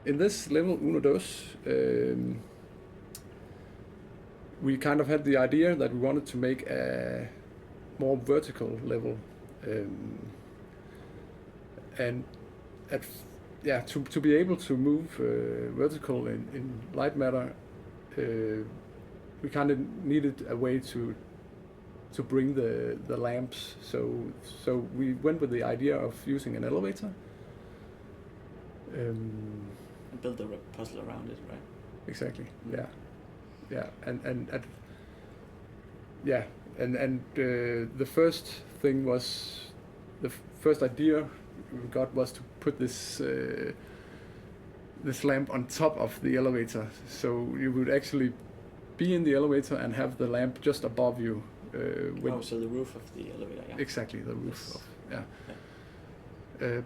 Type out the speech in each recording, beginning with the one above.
in this level, Uno Dos, we kind of had the idea that we wanted to make a more vertical level, and to be able to move vertical in Lightmatter, we kind of needed a way to bring the lamps. So we went with the idea of using an elevator. And build the puzzle around it, right? Exactly. Mm. Yeah, and the first thing was, the first idea we got was to put this lamp on top of the elevator, so you would actually be in the elevator and have the lamp just above you. So the roof of the elevator. Yeah. Exactly, the roof. Yes.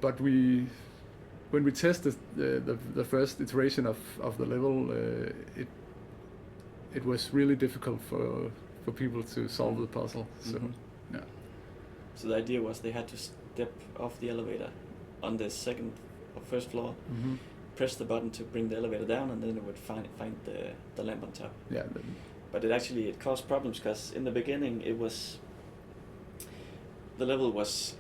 But when we tested the first iteration of the level, it was really difficult for people to solve the puzzle. So yeah. So the idea was they had to step off the elevator on the second or first floor, press the button to bring the elevator down, and then it would find the lamp on top. Yeah. But it caused problems because in the beginning the level was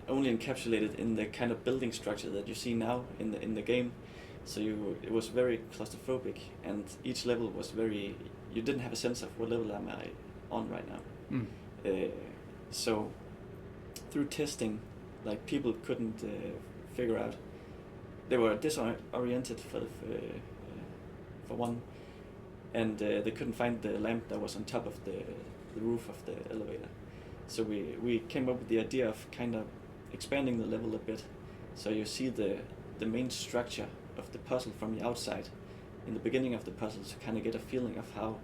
only encapsulated in the kind of building structure that you see now in the game. So it was very claustrophobic, and each level was you didn't have a sense of what level am I on right now. So through testing, like, people couldn't figure out. They were disoriented for one, and they couldn't find the lamp that was on top of the roof of the elevator. So we came up with the idea of kind of expanding the level a bit, so you see the main structure of the puzzle from the outside in the beginning of the puzzle, to kind of get a feeling of how,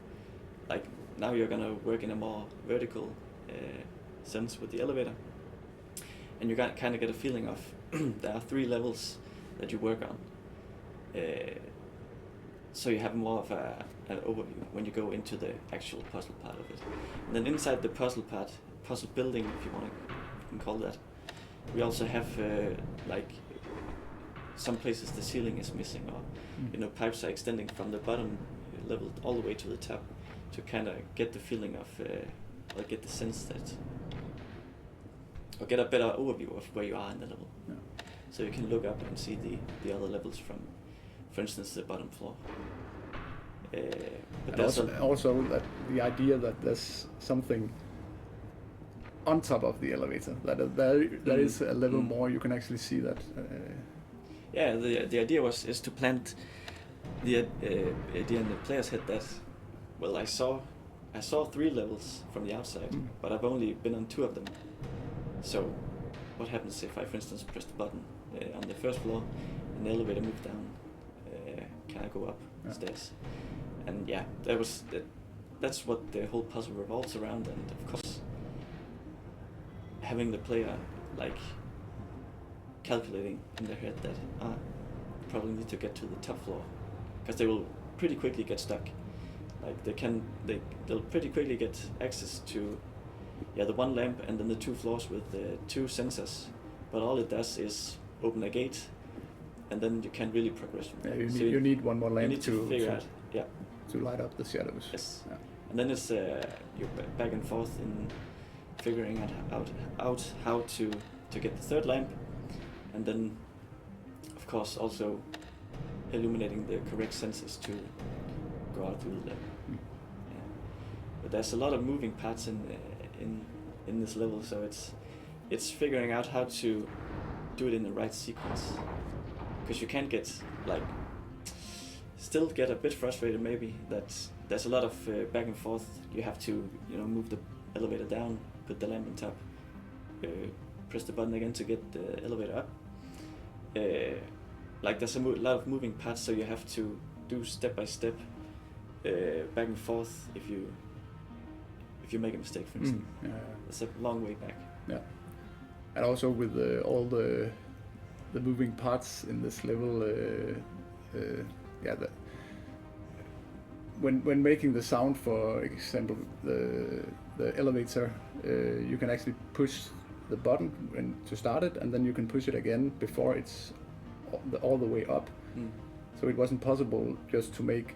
like, now you're gonna work in a more vertical sense with the elevator, and you kind of get a feeling of there are 3 levels that you work on, so you have more of an overview when you go into the actual puzzle part of it. And then inside the puzzle building, if you can call that, we also have like, some places the ceiling is missing, or pipes are extending from the bottom level all the way to the top, to kind of get the feeling of, or get the sense that, or get a better overview of where you are in the level. Yeah. So you can look up and see the other levels from, for instance, the bottom floor. But there's also that the idea that there's something on top of the elevator, that there is a level more, you can actually see that. Yeah, the idea is to plant the idea in the player's head that, well, I saw 3 levels from the outside, but I've only been on 2 of them. So what happens if I, for instance, press the button on the first floor and the elevator moves down? Can I go up stairs? And yeah, that's what the whole puzzle revolves around. And of course, having the player, like, calculating in their head that probably need to get to the top floor, because they will pretty quickly get stuck. Like, they'll pretty quickly get access to the 1 lamp and then the 2 floors with the 2 sensors, but all it does is open a gate, and then you can't really progress from there. You need 1 more lamp to figure out to light up the shadows. Yes. Yeah. And then it's you're back and forth in figuring out how to get the 3rd lamp, and then of course also illuminating the correct sensors to go out through the level. Yeah. But there's a lot of moving parts in this level, so it's figuring out how to do it in the right sequence, because you can't still get a bit frustrated maybe that there's a lot of back and forth. You have to move the elevator down, put the lamp on top, press the button again to get the elevator up. There's a lot of moving parts, so you have to do step by step, back and forth. If you make a mistake, for instance, it's a long way back. Yeah, and also with all the moving parts in this level, when making the sound, for example, the elevator, you can actually push the button to start it, and then you can push it again before it's all the way up. So it wasn't possible just to make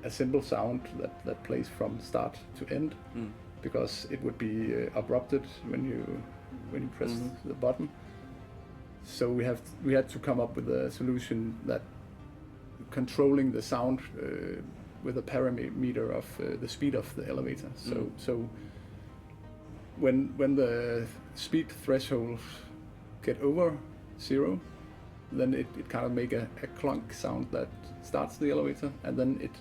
a simple sound that plays from start to end, because it would be abrupted when you press the button. So we had to come up with a solution that controlling the sound with a parameter of the speed of the elevator. So when the speed threshold get over 0, then it kind of make a clunk sound that starts the elevator, and then it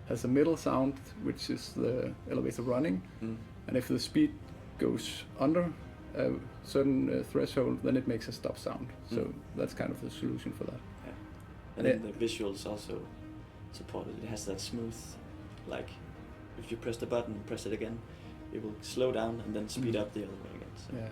has a middle sound, which is the elevator running. And if the speed goes under a certain threshold, then it makes a stop sound. So that's kind of the solution for that. Yeah. And then the visuals also supported. It has that smooth, like if you press the button, press it again, it will slow down and then speed up the other way again. So, yeah.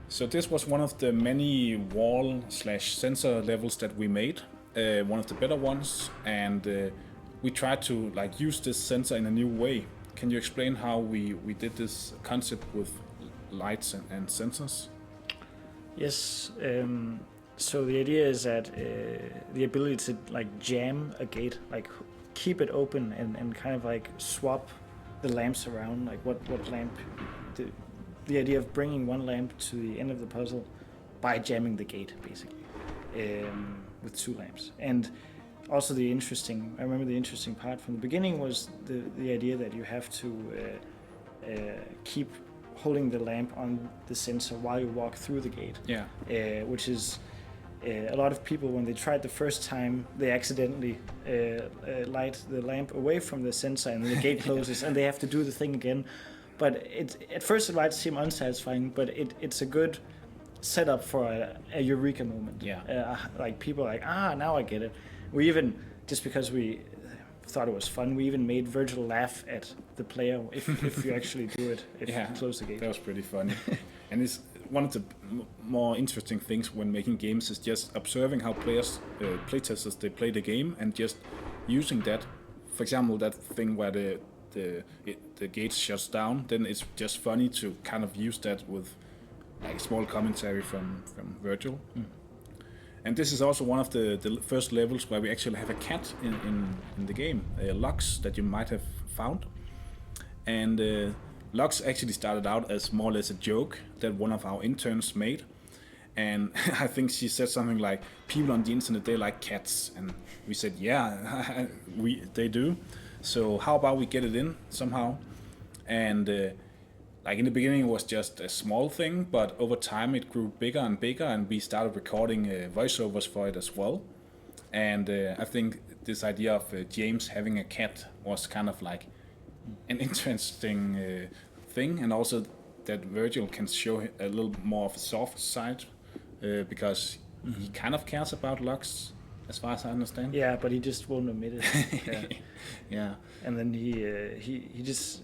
So this was one of the many wall/sensor levels that we made, one of the better ones, and we tried to use this sensor in a new way. Can you explain how we did this concept with lights and sensors? Yes. So the idea is that the ability to jam a gate, keep it open and kind of swap the lamps around, what lamp. The idea of bringing one lamp to the end of the puzzle by jamming the gate, basically, with 2 lamps. And also I remember the interesting part from the beginning was the idea that you have to keep holding the lamp on the sensor while you walk through the gate. Yeah. Which is a lot of people, when they tried the first time, they accidentally light the lamp away from the sensor and the gate closes and they have to do the thing again. But at first it might seem unsatisfying, but it's a good setup for a eureka moment. Yeah. People are now I get it. We even, just because we thought it was fun, we even made Virgil laugh at the player if you actually do it, if you close the gate. That was pretty funny. And it's one of the more interesting things when making games is just observing how players, playtesters, they play the game and just using that. For example, that thing where the gate shuts down, then it's just funny to kind of use that with small commentary from Virgil. And this is also one of the first levels where we actually have a cat in the game, Lux, that you might have found. And Lux actually started out as more or less a joke that one of our interns made. And I think she said something like, people on the internet, they like cats. And we said, yeah, they do. So how about we get it in somehow? And in the beginning it was just a small thing, but over time it grew bigger and bigger, and we started recording voiceovers for it as well. And I think this idea of James having a cat was kind of an interesting thing, and also that Virgil can show a little more of a soft side because he kind of cares about Lux, as far as I understand. Yeah, but he just won't admit it. Yeah. And then he just,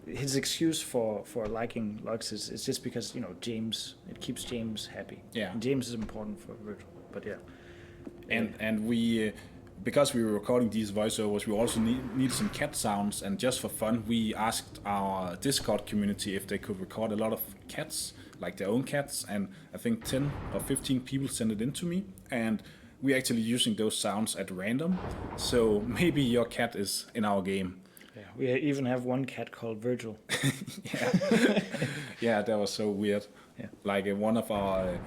his excuse for liking Lux is just because James, it keeps James happy. Yeah. And James is important for Virgil. But yeah. And we, because we were recording these voiceovers, we also need some cat sounds, and just for fun, we asked our Discord community if they could record a lot of cats, their own cats, and I think 10 or 15 people sent it in to me, and we're actually using those sounds at random, so maybe your cat is in our game. Yeah, we even have one cat called Virgil. Yeah. Yeah, that was so weird. Yeah. One of our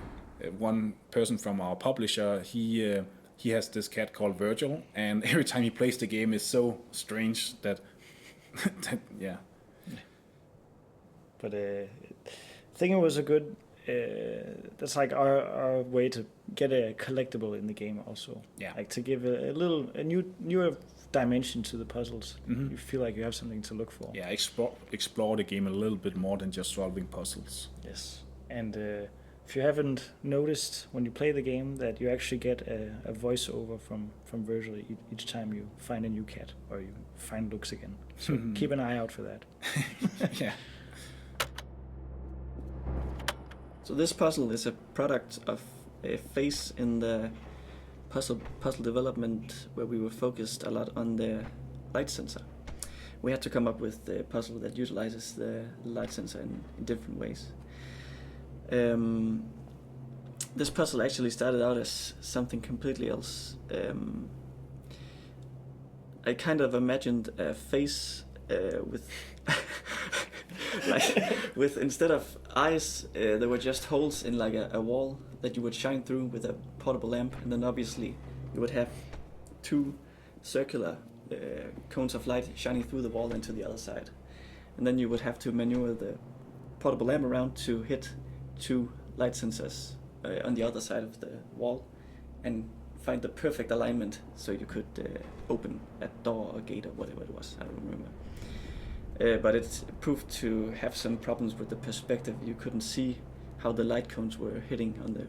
one person from our publisher, he has this cat called Virgil, and every time he plays the game is so strange that yeah. But I think it was a good that's our way to get a collectible in the game also. Yeah. To give a newer dimension to the puzzles. You feel like you have something to look for. Yeah, explore the game a little bit more than just solving puzzles. Yes. And if you haven't noticed when you play the game that you actually get a voiceover from Virgil each time you find a new cat or you find Lux again. So keep an eye out for that. Yeah. So this puzzle is a product of a phase in the puzzle development where we were focused a lot on the light sensor. We had to come up with a puzzle that utilizes the light sensor in different ways. this puzzle actually started out as something completely else. I kind of imagined a face with, with instead of eyes, there were just holes in like a wall that you would shine through with a portable lamp, and then obviously you would have two circular cones of light shining through the wall into the other side, and then you would have to maneuver the portable lamp around to hit two light sensors on the other side of the wall, and find the perfect alignment so you could open a door or gate or whatever it was. I don't remember. But it proved to have some problems with the perspective. You couldn't see how the light cones were hitting on the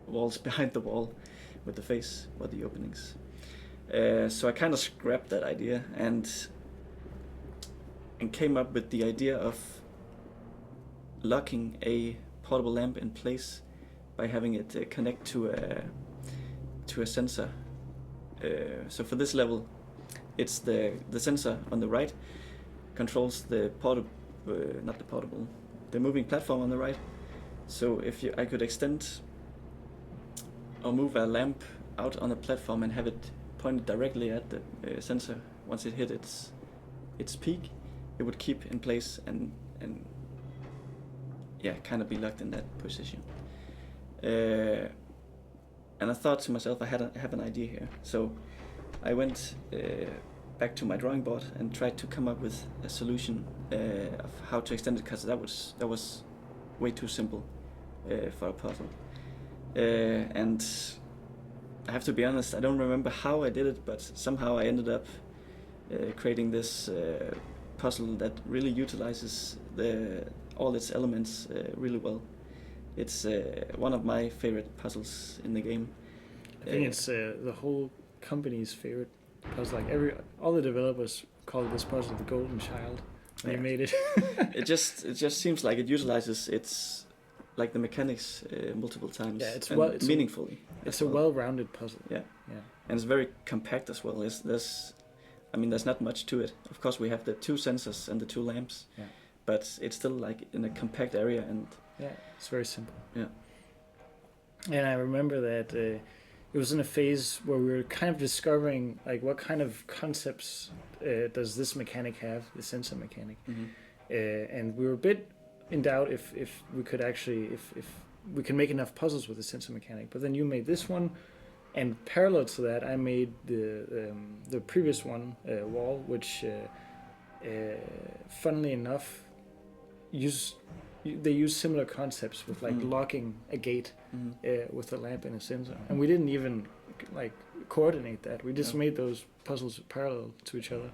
walls behind the wall with the face or the openings. So I kind of scrapped that idea and came up with the idea of locking a portable lamp in place by having it connect to a sensor. So for this level, it's the sensor on the right controls the the moving platform on the right. So if I could extend or move a lamp out on the platform and have it pointed directly at the sensor, once it hit its peak, it would keep in place and yeah, kind of be locked in that position. And I thought to myself, I have an idea here. So I went back to my drawing board and tried to come up with a solution of how to extend it, because that was way too simple for a puzzle. And I have to be honest, I don't remember how I did it, but somehow I ended up creating this puzzle that really utilizes all its elements really well. It's one of my favorite puzzles in the game. I think it's the whole company's favorite puzzle. Like all the developers call this puzzle the golden child. They made it. it just seems like it utilizes its like the mechanics multiple times. Yeah, it's meaningfully. It's a well-rounded puzzle. Yeah, and it's very compact as well. There's not much to it. Of course, we have the two sensors and the two lamps. Yeah. But it's still like in a compact area, and yeah, it's very simple. Yeah. And I remember that it was in a phase where we were kind of discovering like what kind of concepts does this mechanic have, the sensor mechanic, and we were a bit in doubt if we could actually if we can make enough puzzles with the sensor mechanic. But then you made this one, and parallel to that, I made the previous one, Wall, which funnily enough they use similar concepts with like locking a gate with a lamp and a sensor, and we didn't even like coordinate that. We just made those puzzles parallel to each other,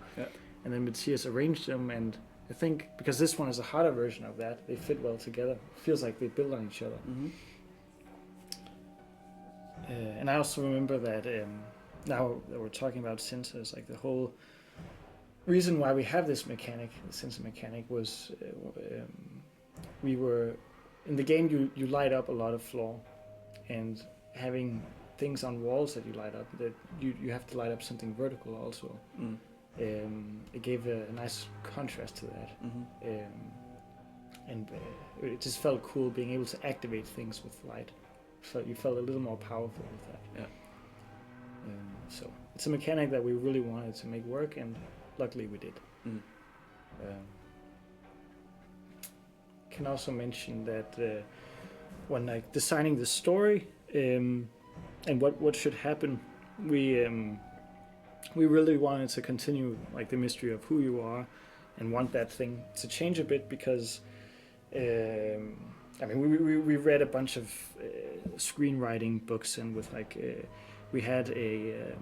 and then Matthias arranged them, and I think because this one is a harder version of that, they fit well together. It feels like they build on each other. And I also remember that now that we're talking about sensors, like the whole reason why we have this mechanic, the sensor mechanic, was we were in the game. You light up a lot of floor, and having things on walls that you light up, that you have to light up something vertical also. It gave a nice contrast to that, and it just felt cool being able to activate things with light. So you felt a little more powerful with that. Yeah. So it's a mechanic that we really wanted to make work, and luckily we did. Can also mention that when like designing the story and what should happen, we really wanted to continue like the mystery of who you are, and want that thing to change a bit, because I mean we read a bunch of screenwriting books, and with like we had a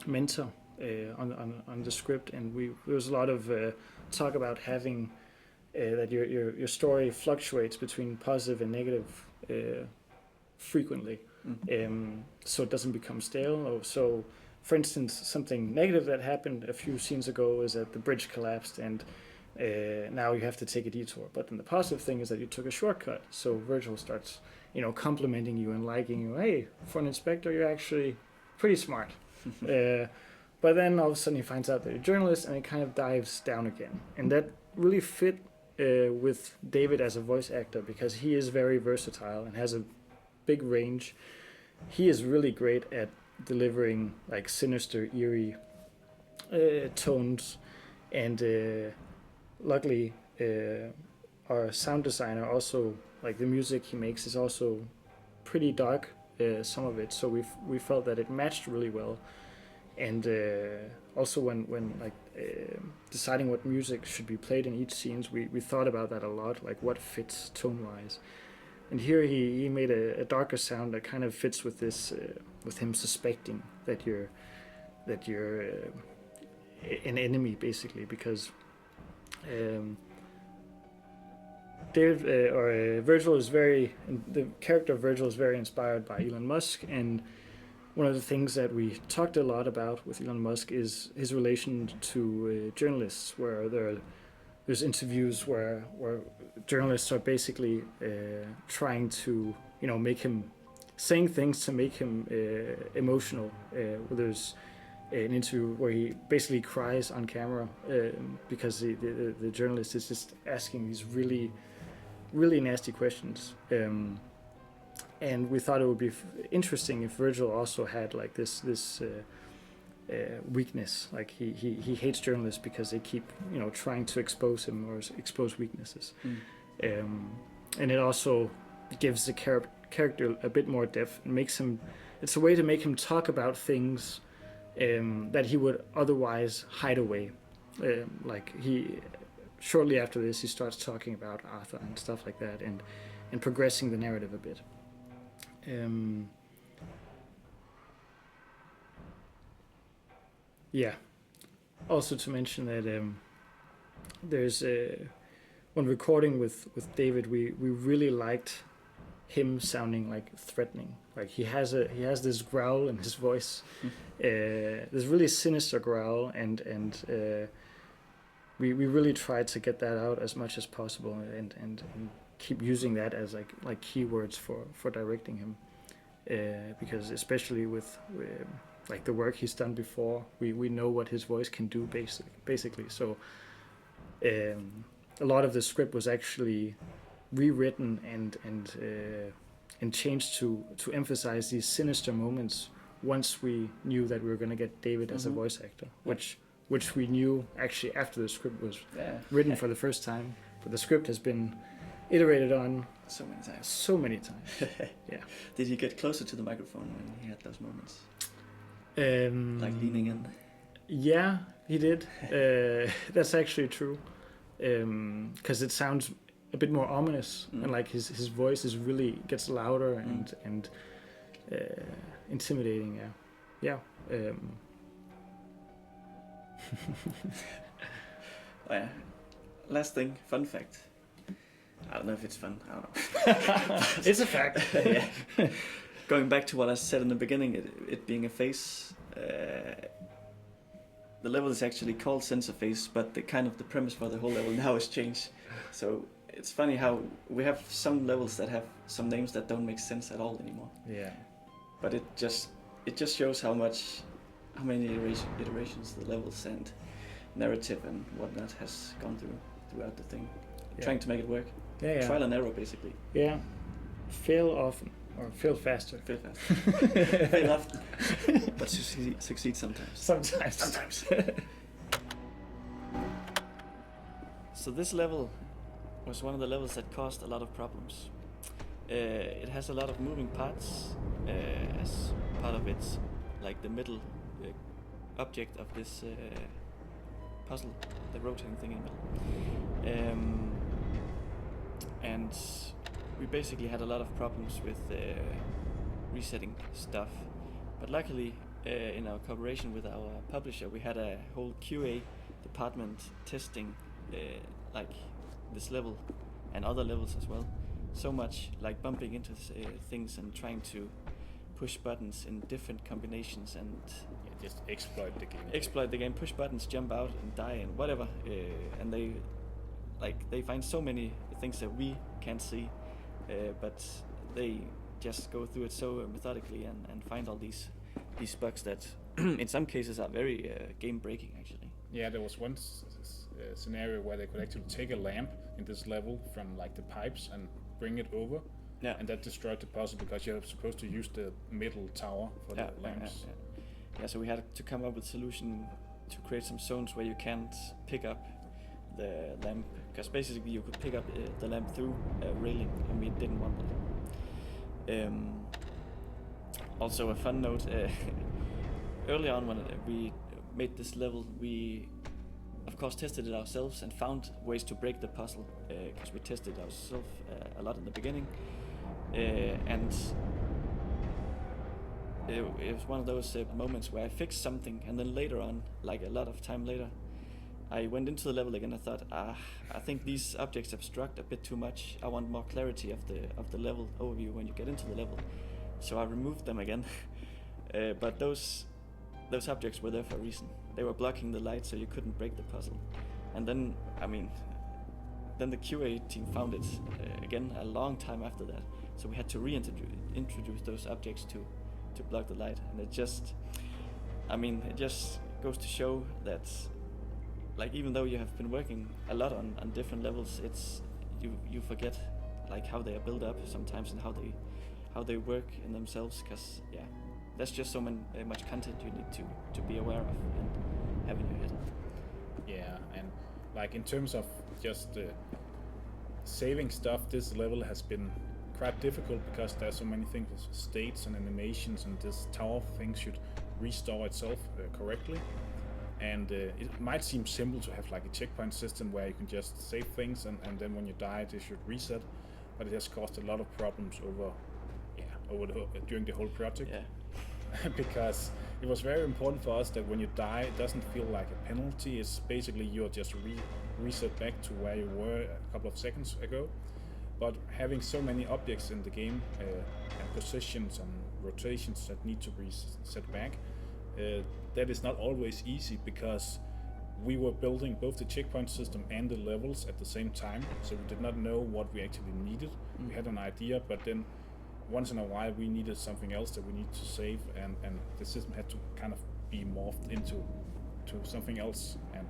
mentor on the script, and there was a lot of talk about having that your story fluctuates between positive and negative frequently, so it doesn't become stale. So, for instance, something negative that happened a few scenes ago is that the bridge collapsed, and now you have to take a detour. But then the positive thing is that you took a shortcut, so Virgil starts, complimenting you and liking you. Hey, for an inspector, you're actually pretty smart. But then all of a sudden he finds out that you're a journalist, and it kind of dives down again. And that really fit with David as a voice actor, because he is very versatile and has a big range. He is really great at delivering like sinister, eerie tones, and luckily our sound designer also, like the music he makes is also pretty dark, some of it, so we felt that it matched really well. And also when like deciding what music should be played in each scenes, we thought about that a lot, like what fits tone wise. And here he made a darker sound that kind of fits with this, with him suspecting that you're an enemy, basically, because Virgil is the character of Virgil is very inspired by Elon Musk, and one of the things that we talked a lot about with Elon Musk is his relation to journalists, where there's interviews where journalists are basically trying to, make him saying things to make him emotional. There's an interview where he basically cries on camera because the journalist is just asking these really, really nasty questions. And we thought it would be interesting if Virgil also had like this weakness, like he hates journalists because they keep trying to expose him or expose weaknesses. And it also gives the character a bit more depth and makes him, it's a way to make him talk about things that he would otherwise hide away. Like shortly after this he starts talking about Arthur and stuff like that, and progressing the narrative a bit. Also to mention that there's when recording with David, we really liked him sounding like threatening. Like he has this growl in his voice, this really sinister growl, and we really tried to get that out as much as possible, and keep using that as like keywords for directing him, because especially with like the work he's done before, we know what his voice can do basically. So a lot of the script was actually rewritten and changed to emphasize these sinister moments once we knew that we were going to get David as a voice actor, which we knew actually after the script was written for the first time, but the script has been iterated on so many times. Yeah. Did he get closer to the microphone when he had those moments? Like leaning in? Yeah, he did. That's actually true, because it sounds a bit more ominous, and like his voice is really gets louder and intimidating. Yeah. Last thing, fun fact. I don't know if it's fun. I don't know. It's a fact. Yeah. Going back to what I said in the beginning, it being a face, the level is actually called Sensor Face, but the premise for the whole level now has changed. So it's funny how we have some levels that have some names that don't make sense at all anymore. Yeah. But it just shows how many iterations the levels and narrative and whatnot has gone throughout the thing. Yeah. Trying to make it work. Yeah. Trial and error, basically. Yeah. Fail often. Or fail faster. Fail often. But succeed sometimes. Sometimes. So this level was one of the levels that caused a lot of problems. It has a lot of moving parts as part of its, like the middle object of this puzzle, the rotating thing in the middle. And we basically had a lot of problems with resetting stuff, but luckily in our cooperation with our publisher, we had a whole QA department testing like this level and other levels as well, so much like bumping into things and trying to push buttons in different combinations and just exploit the game, push buttons, jump out and die and whatever, and they find so many things that we can't see, but they just go through it so methodically and find all these bugs that in some cases are very game breaking actually. Yeah, there was one scenario where they could actually take a lamp in this level from like the pipes and bring it over Yeah. And that destroyed the puzzle because you're supposed to use the middle tower for the lamps. Yeah, so we had to come up with a solution to create some zones where you can't pick up the lamp, because basically you could pick up the lamp through a railing, and we didn't want that. Also a fun note, early on when we made this level, we of course tested it ourselves and found ways to break the puzzle, because we tested it ourselves a lot in the beginning, and it was one of those moments where I fixed something, and then later on, like a lot of time later, I went into the level again and thought, I think these objects obstruct a bit too much. I want more clarity of the level overview when you get into the level. So I removed them again. But those objects were there for a reason. They were blocking the light so you couldn't break the puzzle. And then, then the QA team found it again a long time after that. So we had to reintroduce those objects to block the light. And it just goes to show that, like, even though you have been working a lot on different levels, it's you forget like how they are built up sometimes and how they work in themselves, because there's just so much content you need to be aware of and have in your head. Yeah, and like in terms of just saving stuff, this level has been quite difficult because there's so many things, states and animations, and this tower thing should restore itself correctly. And it might seem simple to have like a checkpoint system where you can just save things and then when you die they should reset, but it has caused a lot of problems during the whole project. Yeah. Because it was very important for us that when you die, it doesn't feel like a penalty. It's basically you're just reset back to where you were a couple of seconds ago. But having so many objects in the game and positions and rotations that need to be set back, that is not always easy, because we were building both the checkpoint system and the levels at the same time, so we did not know what we actually needed. We had an idea, but then once in a while we needed something else that we needed to save, and the system had to kind of be morphed into something else. And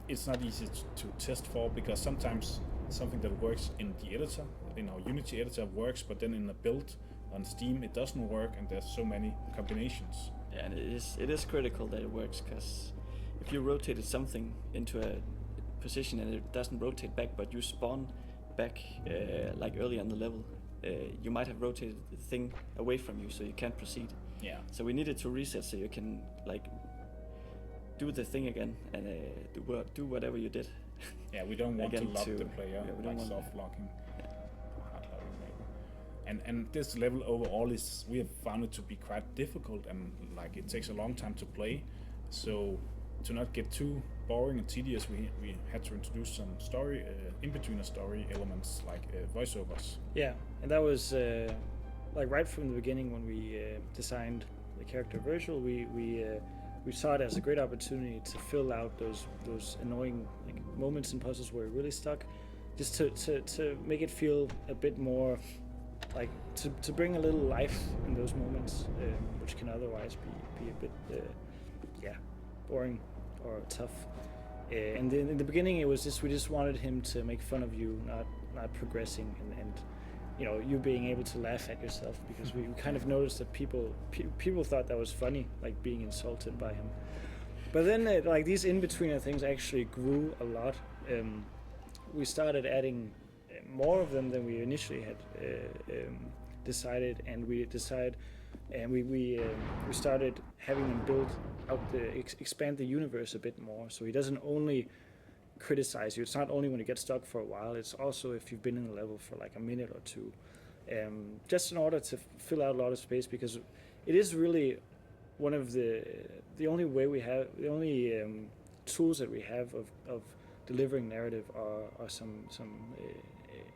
it's not easy to test for, because sometimes something that works in the editor, in our Unity editor, works, but then in the build on Steam it doesn't work, and there's so many combinations. Yeah, and it is critical that it works, because if you rotated something into a position and it doesn't rotate back, but you spawn back like early on the level, you might have rotated the thing away from you, so you can't proceed. Yeah. So we needed to reset so you can like do the thing again and do whatever you did. Yeah, we don't want to lock the player, we don't want soft locking, hard locking maybe. And this level overall we have found it to be quite difficult, and like it takes a long time to play. So to not get too boring and tedious, we had to introduce some story in between story elements like voiceovers. Yeah, and that was like right from the beginning when we designed the character Virtual. We saw it as a great opportunity to fill out those annoying like moments in puzzles where we're really stuck, just to make it feel a bit more like to bring a little life in those moments, which can otherwise be a bit boring or tough. And then in the beginning it was just we just wanted him to make fun of you, not progressing, and you being able to laugh at yourself, because we kind of noticed that people thought that was funny, like being insulted by him. But then like these in-betweener things actually grew a lot. We started adding more of them than we initially had decided, and we started having him build out expand the universe a bit more, so he doesn't only criticize you. It's not only when you get stuck for a while, it's also if you've been in the level for like a minute or two, just in order to fill out a lot of space, because it is really one of the only tools that we have of delivering narrative are some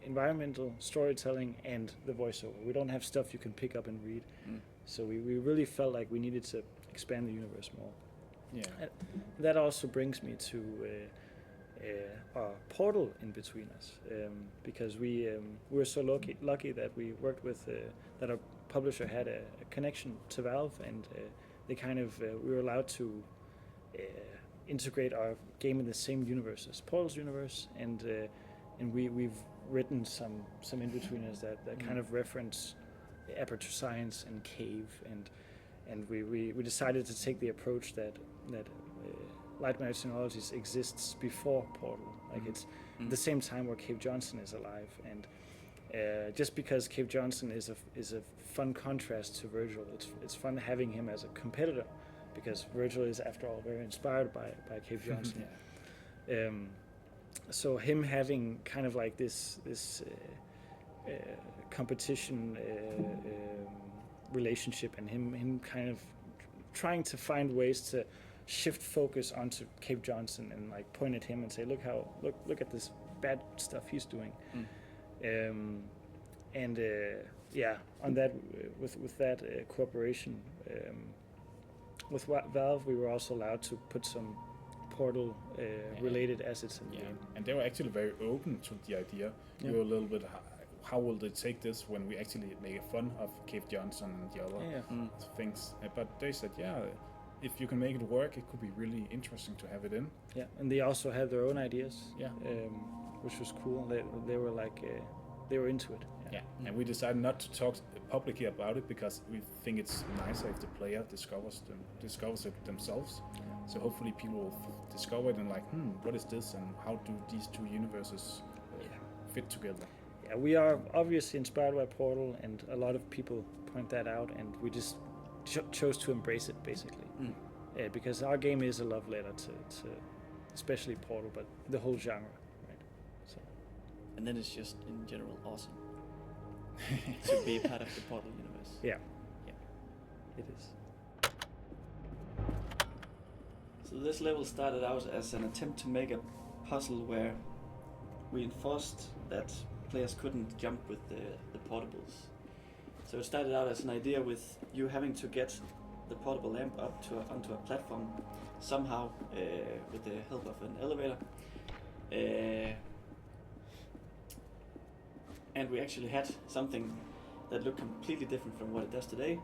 environmental storytelling and the voiceover. We don't have stuff you can pick up and read, so we really felt like we needed to expand the universe more. Yeah, and that also brings me to our portal in between us, because we were so lucky that we worked with that our publisher had a connection to Valve, and they kind of we were allowed to integrate our game in the same universe as Portal's universe, and we've written some in-betweeners that kind of reference aperture science and cave, and we decided to take the approach that Lightmatter Technologies exists before Portal. Like it's at the same time where Cave Johnson is alive, and just because Cave Johnson is a fun contrast to Virgil, it's fun having him as a competitor, because Virgil is after all very inspired by Cave Johnson. So him having kind of like this competition relationship, and him kind of trying to find ways to shift focus onto Cave Johnson and like point at him and say, look at this bad stuff he's doing. On that with that cooperation with Valve, we were also allowed to put some Portal related assets in the game. And they were actually very open to the idea. We were a little bit, how will they take this when we actually make fun of Cave Johnson and the other things? But they said, if you can make it work, it could be really interesting to have it in. Yeah, and they also had their own ideas, which was cool. They were like, they were into it. And we decided not to talk publicly about it because we think it's nicer if the player discovers it themselves. So hopefully people will discover it and like, what is this, and how do these two universes fit together? Yeah, we are obviously inspired by Portal, and a lot of people point that out, and we just chose to embrace it basically, because our game is a love letter to especially Portal, but the whole genre, right? So, and then it's just in general awesome to be part of the Portal universe. Yeah, it is. So this level started out as an attempt to make a puzzle where we enforced that players couldn't jump with the portables. So it started out as an idea with you having to get the portable lamp up onto a platform somehow with the help of an elevator. And we actually had something that looked completely different from what it does today,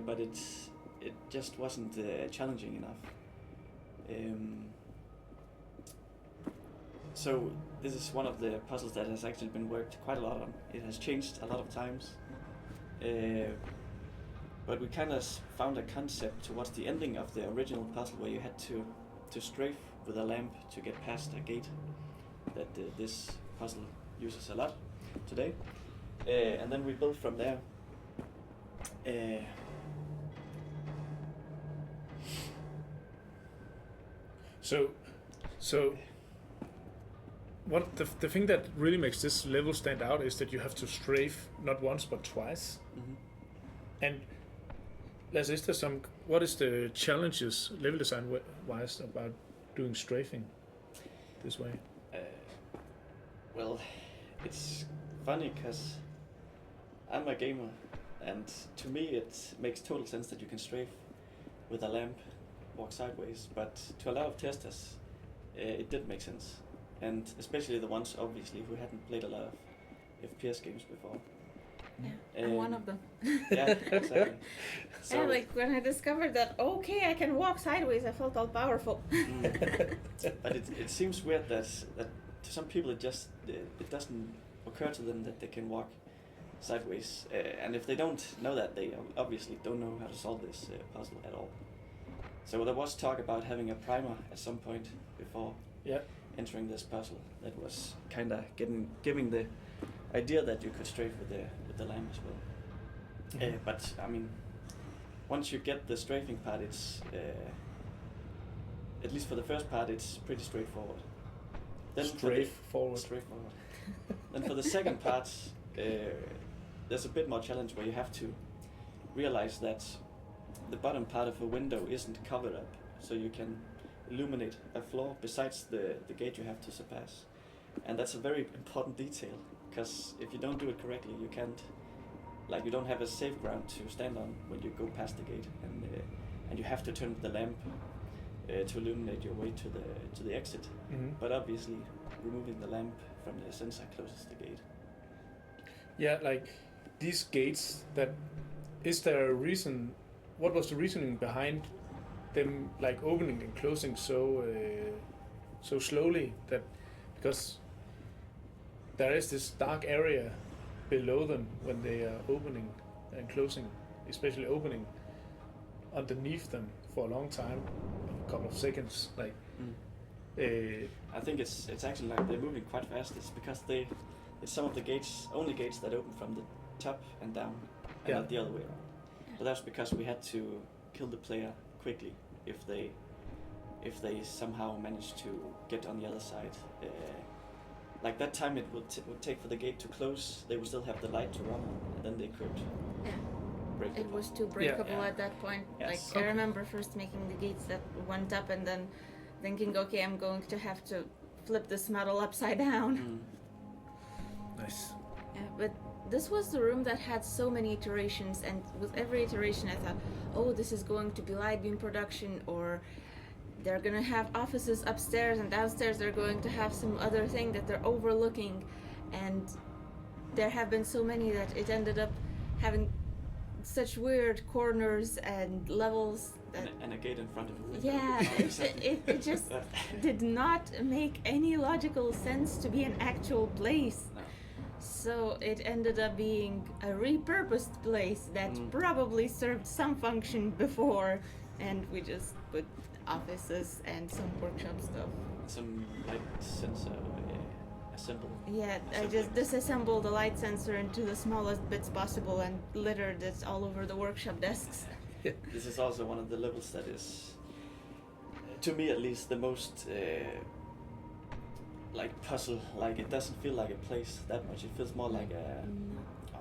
but it just wasn't challenging enough. So this is one of the puzzles that has actually been worked quite a lot on. It has changed a lot of times, but we kind of found a concept towards the ending of the original puzzle where you had to strafe with a lamp to get past a gate that this puzzle uses a lot today, and then we built from there. So what the thing that really makes this level stand out is that you have to strafe not once but twice. And Lasse, what is the challenges level design wise about doing strafing this way? Well, it's funny because I'm a gamer, and to me it makes total sense that you can strafe with a lamp, walk sideways, but to a lot of testers it didn't make sense, and especially the ones obviously who hadn't played a lot of FPS games before. Yeah, I'm one of them. Yeah, exactly. So, yeah, like when I discovered that, okay, I can walk sideways, I felt all powerful. But it seems weird that to some people it doesn't occur to them that they can walk sideways, and if they don't know that, they obviously don't know how to solve this puzzle at all. So there was talk about having a primer at some point before entering this puzzle that was kind of giving the idea that you could strafe with the lamp as well. But I mean, once you get the strafing part, it's at least for the first part, it's pretty straightforward. Then straightforward. Then for the second part, there's a bit more challenge where you have to realize that the bottom part of a window isn't covered up, so you can illuminate a floor besides the gate you have to surpass. And that's a very important detail, because if you don't do it correctly, you can't, you don't have a safe ground to stand on when you go past the gate, and you have to turn the lamp to illuminate your way to the exit. But obviously, removing the lamp from the sensor closes the gate. Yeah, like these gates. Is there a reason? What was the reasoning behind them, like opening and closing so slowly? That because there is this dark area below them when they are opening and closing, especially opening underneath them for a long time, a couple of seconds. Like, I think it's actually like they're moving quite fast. It's because it's some of the gates, only gates that open from the top and down, and not the other way around. But that's because we had to kill the player quickly if they somehow managed to get on the other side. Like that time it would take for the gate to close, they would still have the light to run on, and then they could break It was too breakable at that point. Yes. Like I remember first making the gates that went up and then thinking, okay, I'm going to have to flip this metal upside down. nice. Yeah, but this was the room that had so many iterations, and with every iteration I thought, oh, this is going to be Lightbeam production, or they're gonna have offices upstairs, and downstairs they're going to have some other thing that they're overlooking, and there have been so many that it ended up having such weird corners and levels that and a gate in front of it. yeah, it just did not make any logical sense to be an actual place. No. So it ended up being a repurposed place that probably served some function before, and we just put offices and some workshop stuff. Some light sensor assembled. Yeah, I just disassembled the light sensor into the smallest bits possible and littered it all over the workshop desks. This is also one of the levels that is, to me at least, the most like puzzle. Like it doesn't feel like a place that much. It feels more like a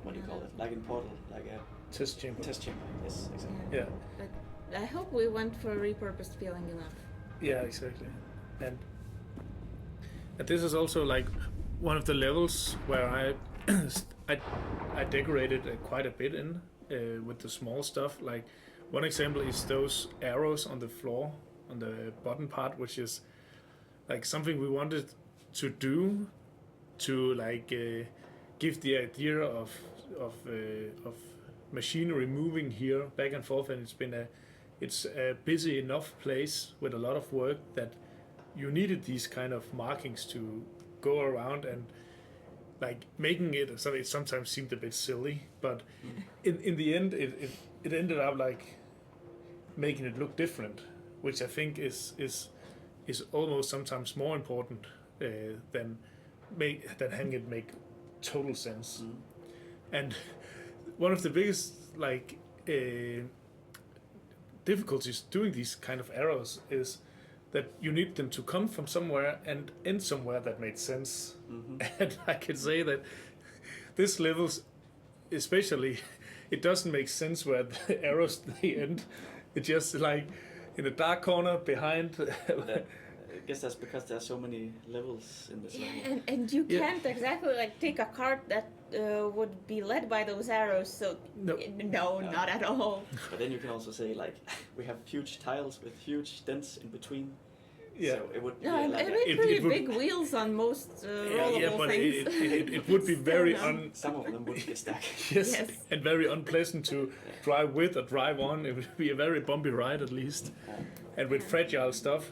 what do you call it? Like in Portal, like a Test chamber. test chamber. Yes, exactly. Yeah. But I hope we went for a repurposed feeling enough. Yeah, exactly. And this is also like one of the levels where I decorated quite a bit in with the small stuff. Like one example is those arrows on the floor on the bottom part, which is like something we wanted to do to like give the idea of machinery moving here back and forth, and it's a busy enough place with a lot of work that you needed these kind of markings to go around, and like making it so it sometimes seemed a bit silly, but in the end it ended up like making it look different, which I think is almost sometimes more important than having it make total sense. And one of the biggest like difficulties doing these kind of arrows is that you need them to come from somewhere and end somewhere that made sense. And I can say that this levels, especially, it doesn't make sense where the arrows they end. It's just like in a dark corner behind. I guess that's because there are so many levels in this level. And you can't exactly like take a cart that would be led by those arrows. So no, not at all. But then you can also say like we have huge tiles with huge dents in between. Yeah. So it would be No, I like made pretty big wheels on most rollable but things. it would be very some of them would get stuck. yes, Yes. and very unpleasant to drive with or drive on. It would be a very bumpy ride at least, and with fragile stuff.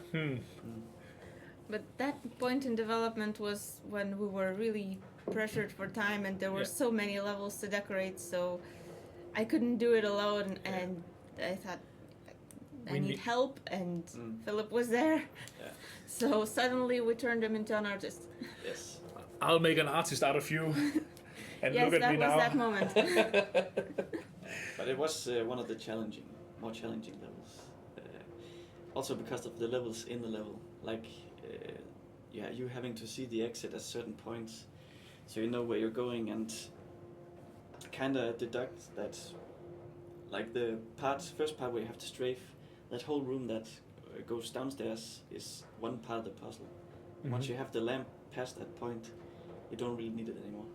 But that point in development was when we were really pressured for time, and there were so many levels to decorate, so I couldn't do it alone, and I thought I need help, and Philip was there. Yeah. So suddenly we turned him into an artist. Yes. I'll make an artist out of you. And Yes, look at that me was now. that moment. But it was one of the more challenging levels. Also because of the levels in the level, like you having to see the exit at certain points, so you know where you're going, and kind of deduct that, like the first part where you have to strafe, that whole room that goes downstairs is one part of the puzzle. Once you have the lamp past that point, you don't really need it anymore.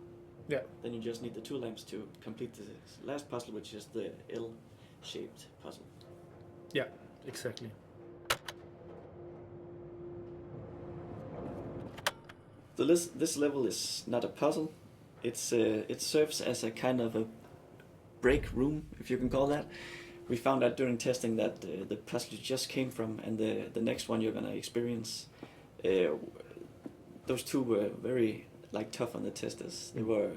Yeah. Then you just need the two lamps to complete the last puzzle, which is the L-shaped puzzle. Yeah, exactly. So this level is not a puzzle. It serves as a kind of a break room, if you can call that. We found out during testing that the puzzle you just came from and the next one you're gonna experience, those two were very like tough on the testers. They were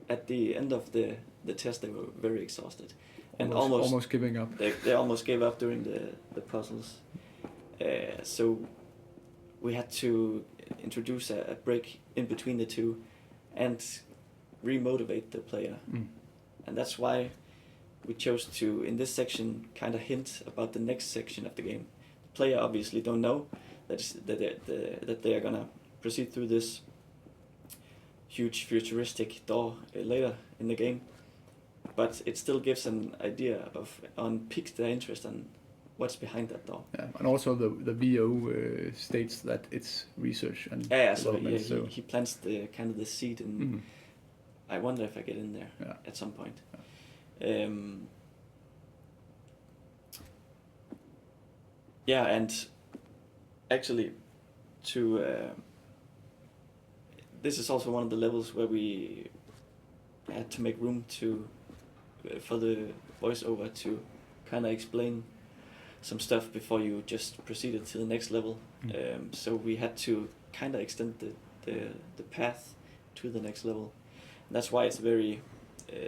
at the end of the test. They were very exhausted, and almost giving up. They almost gave up during the puzzles. So we had to introduce a break in between the two, and remotivate the player. And that's why we chose to, in this section, kind of hint about the next section of the game. The player obviously don't know that they are gonna proceed through this huge futuristic door later in the game, but it still gives an idea piques their interest on what's behind that door. Yeah, and also the VO states that it's research and development. So he plants the kind of the seed, and I wonder if I get in there at some point. And actually, this is also one of the levels where we had to make room for the voiceover to kind of explain some stuff before you just proceeded to the next level. So we had to kind of extend the path to the next level. And that's why it's very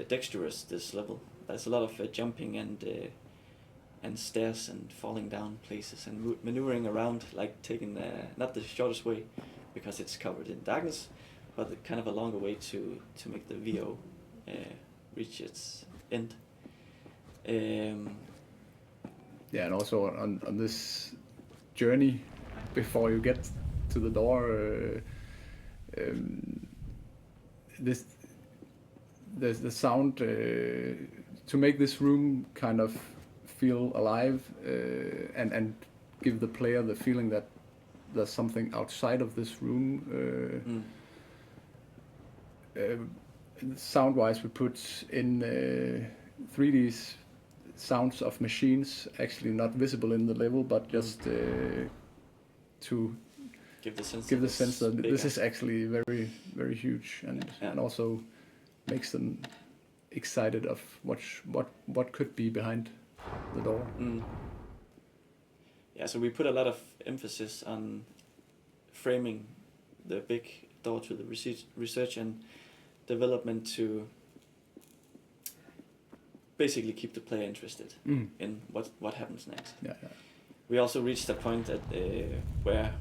dexterous, this level. There's a lot of jumping and stairs and falling down places and maneuvering around, like taking not the shortest way because it's covered in darkness, but kind of a longer way to make the VO reach its end. And also on this journey before you get to the door, there's the sound to make this room kind of feel alive and give the player the feeling that there's something outside of this room. Sound-wise, we put in 3D sounds of machines, actually not visible in the level, but just to give the sense that this is actually very, very huge, and also makes them excited of what could be behind the door. So we put a lot of emphasis on framing the big door to the research and development to basically keep the player interested in what happens next. We also reached a point where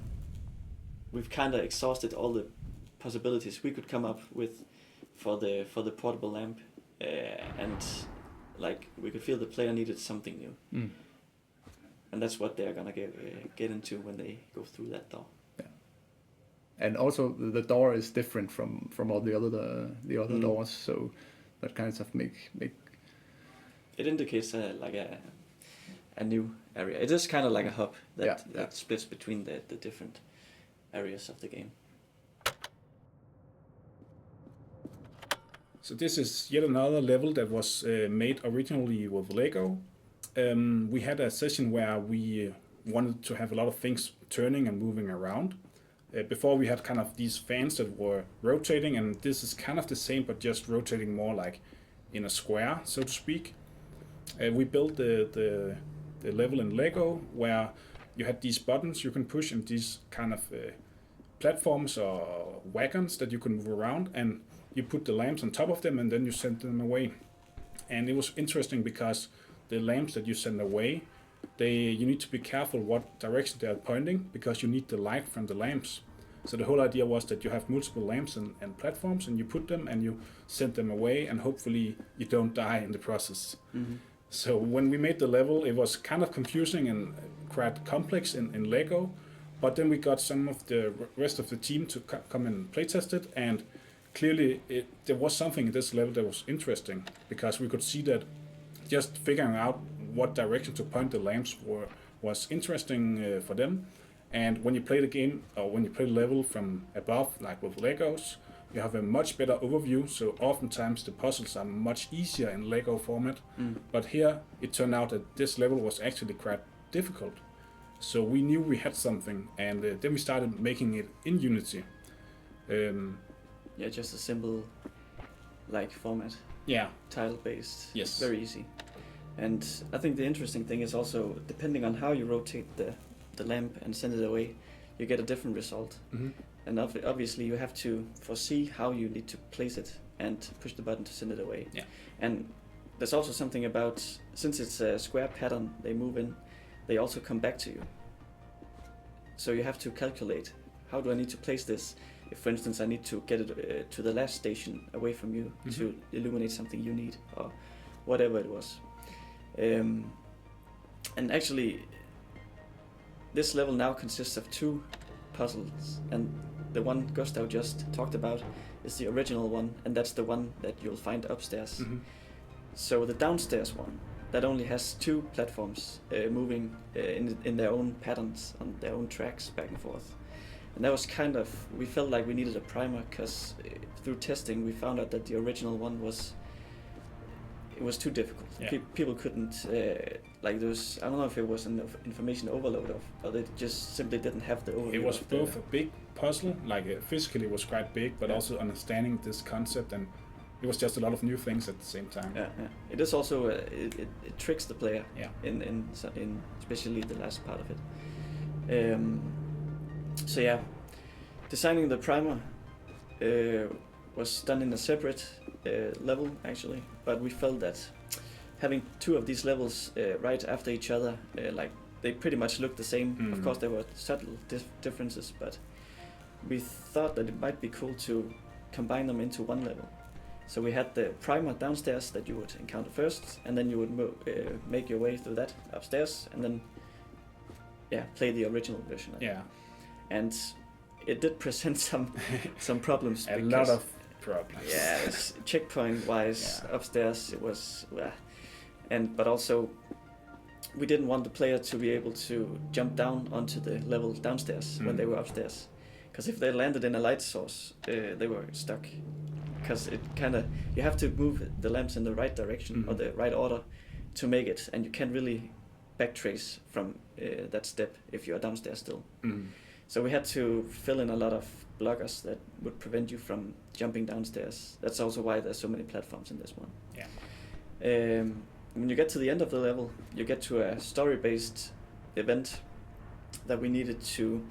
we've kind of exhausted all the possibilities we could come up with for the portable lamp, and like we could feel the player needed something new, and that's what they're gonna get into when they go through that door. And also the door is different from all the other doors, so that kind of make it indicates like a new area. It is kind of like a hub that splits between the different areas of the game. So this is yet another level that was made originally with Lego. We had a session where we wanted to have a lot of things turning and moving around. Before we had kind of these fans that were rotating, and this is kind of the same but just rotating more like in a square, so to speak. We built the level in Lego where you had these buttons you can push and these kind of platforms or wagons that you can move around, and you put the lamps on top of them and then you send them away. And it was interesting because the lamps that you send away, you need to be careful what direction they are pointing because you need the light from the lamps. So the whole idea was that you have multiple lamps and platforms, and you put them and you send them away, and hopefully you don't die in the process. So when we made the level, it was kind of confusing and quite complex in Lego, but then we got some of the rest of the team to come and playtest it, and clearly there was something in this level that was interesting because we could see that just figuring out what direction to point the lamps was interesting for them. And when you play the game, or when you play the level from above, like with Legos, you have a much better overview, so oftentimes the puzzles are much easier in Lego format. But here it turned out that this level was actually quite difficult. So we knew we had something, and then we started making it in Unity. Just a simple like format. Tile based. Yes. Very easy. And I think the interesting thing is also, depending on how you rotate the lamp and send it away, you get a different result. Mm-hmm. And obviously you have to foresee how you need to place it and push the button to send it away. Yeah. And there's also something about, since it's a square pattern they move in, they also come back to you. So you have to calculate, how do I need to place this? If, for instance, I need to get it to the last station away from you to illuminate something you need, or whatever it was. And actually, this level now consists of 2 puzzles, and the one Gustav just talked about is the original one, and that's the one that you'll find upstairs. Mm-hmm. So the downstairs one, that only has 2 platforms moving in their own patterns, on their own tracks, back and forth. And that was kind of, we felt like we needed a primer, because through testing we found out that the original one was too difficult. Yeah. People couldn't, like there was, I don't know if it was an information overload or they just simply didn't have the overview. It was of both a big puzzle, like physically it was quite big, but also understanding this concept, and it was just a lot of new things at the same time. Yeah. It is also, it tricks the player. Yeah. In especially the last part of it. So yeah, designing the primer was done in a separate level actually, but we felt that having 2 of these levels right after each other, like they pretty much looked the same. Mm-hmm. Of course there were subtle differences, but we thought that it might be cool to combine them into one level. So we had the primer downstairs that you would encounter first, and then you would make your way through that upstairs, and then play the original version of it. Yeah. And it did present some problems. A lot of problems. Yeah, checkpoint wise upstairs it was, but also we didn't want the player to be able to jump down onto the level downstairs when they were upstairs, because if they landed in a light source, they were stuck. Because it kind of, you have to move the lamps in the right direction or the right order to make it, and you can't really backtrace from that step if you are downstairs still. So we had to fill in a lot of blockers that would prevent you from jumping downstairs. That's also why there's so many platforms in this one. Yeah. When you get to the end of the level, you get to a story-based event that we needed to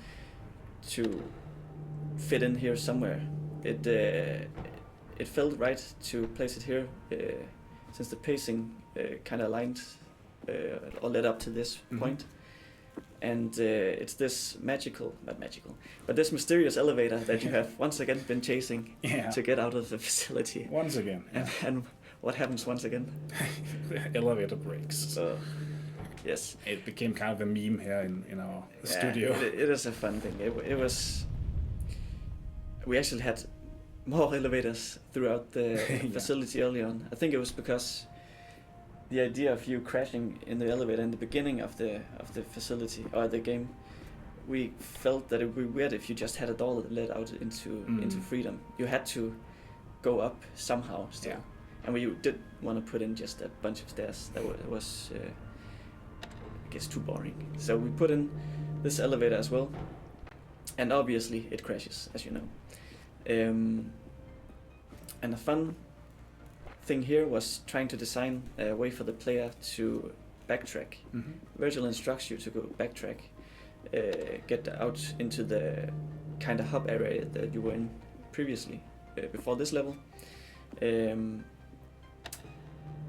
fit in here somewhere. It felt right to place it here, since the pacing kind of aligned or led up to this point. And it's this this mysterious elevator that you have once again been chasing to get out of the facility. Once again. Yeah. And what happens once again? The elevator breaks. Yes. It became kind of a meme here in our studio. It is a fun thing. It was. We actually had more elevators throughout the facility early on. I think it was because the idea of you crashing in the elevator in the beginning of the facility or the game, we felt that it would be weird if you just had a door that led out into freedom. You had to go up somehow still. Yeah. And we did want to put in just a bunch of stairs. That was I guess too boring. So we put in this elevator as well. And obviously it crashes, as you know. And a fun thing here was trying to design a way for the player to backtrack. Virtual instructs you to go backtrack, get out into the kind of hub area that you were in previously, before this level.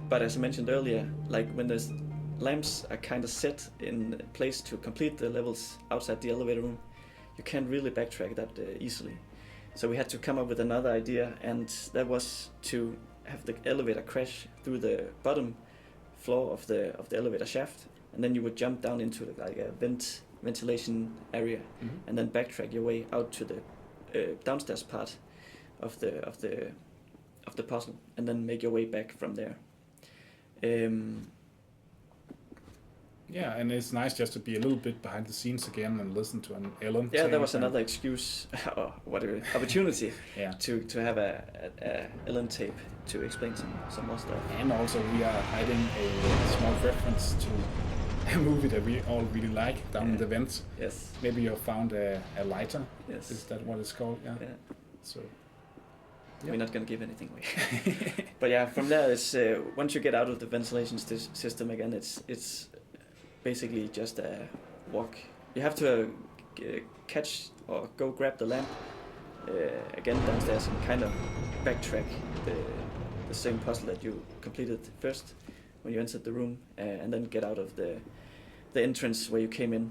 But as I mentioned earlier, like when the lamps are kind of set in place to complete the levels outside the elevator room, you can't really backtrack that easily. So we had to come up with another idea, and that was to have the elevator crash through the bottom floor of the elevator shaft, and then you would jump down into like a ventilation area, and then backtrack your way out to the downstairs part of the puzzle, and then make your way back from there. Yeah, and it's nice just to be a little bit behind the scenes again and listen to an Ellen. Yeah, that was another excuse, or whatever, opportunity to have a Ellen tape to explain some more stuff. And also we are hiding a small reference to a movie that we all really like down in the vents. Yes. Maybe you found a lighter. Yes. Is that what it's called? Yeah. So. We're not going to give anything away. But yeah, from there, it's once you get out of the ventilation system again, it's basically just a walk. You have to catch or go grab the lamp again downstairs and kind of backtrack the same puzzle that you completed first when you entered the room, and then get out of the entrance where you came in.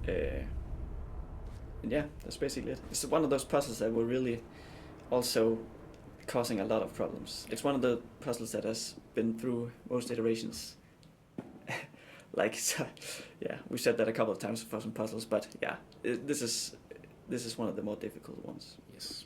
And yeah, that's basically it. It's one of those puzzles that were really also causing a lot of problems. It's one of the puzzles that has been through most iterations. Like, so, yeah, we said that a couple of times for some puzzles, but yeah, this is one of the more difficult ones. Yes.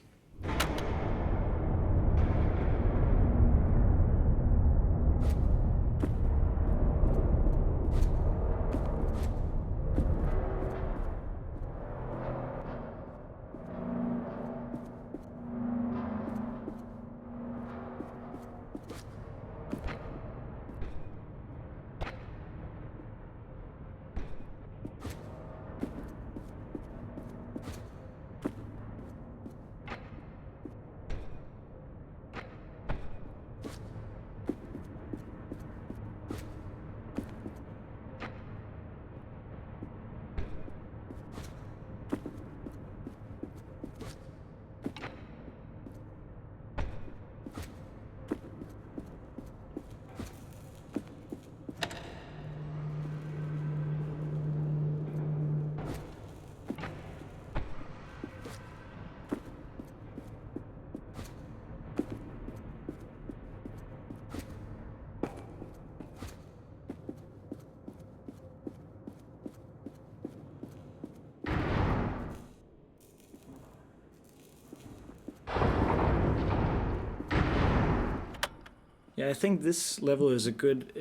Yeah, I think this level is a good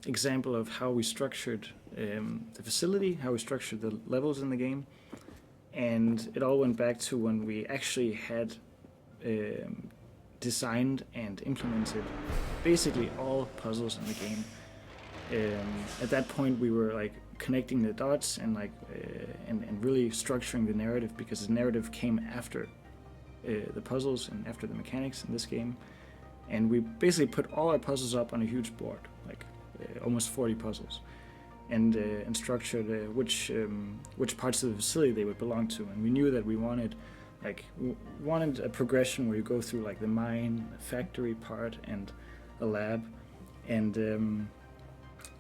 example of how we structured the facility, how we structured the levels in the game. And it all went back to when we actually had designed and implemented basically all puzzles in the game. At that point, we were like connecting the dots and and really structuring the narrative, because the narrative came after the puzzles and after the mechanics in this game. And we basically put all our puzzles up on a huge board, like almost 40 puzzles, and structured which parts of the facility they would belong to. And we knew that we wanted a progression where you go through like the mine, factory part, and a lab, and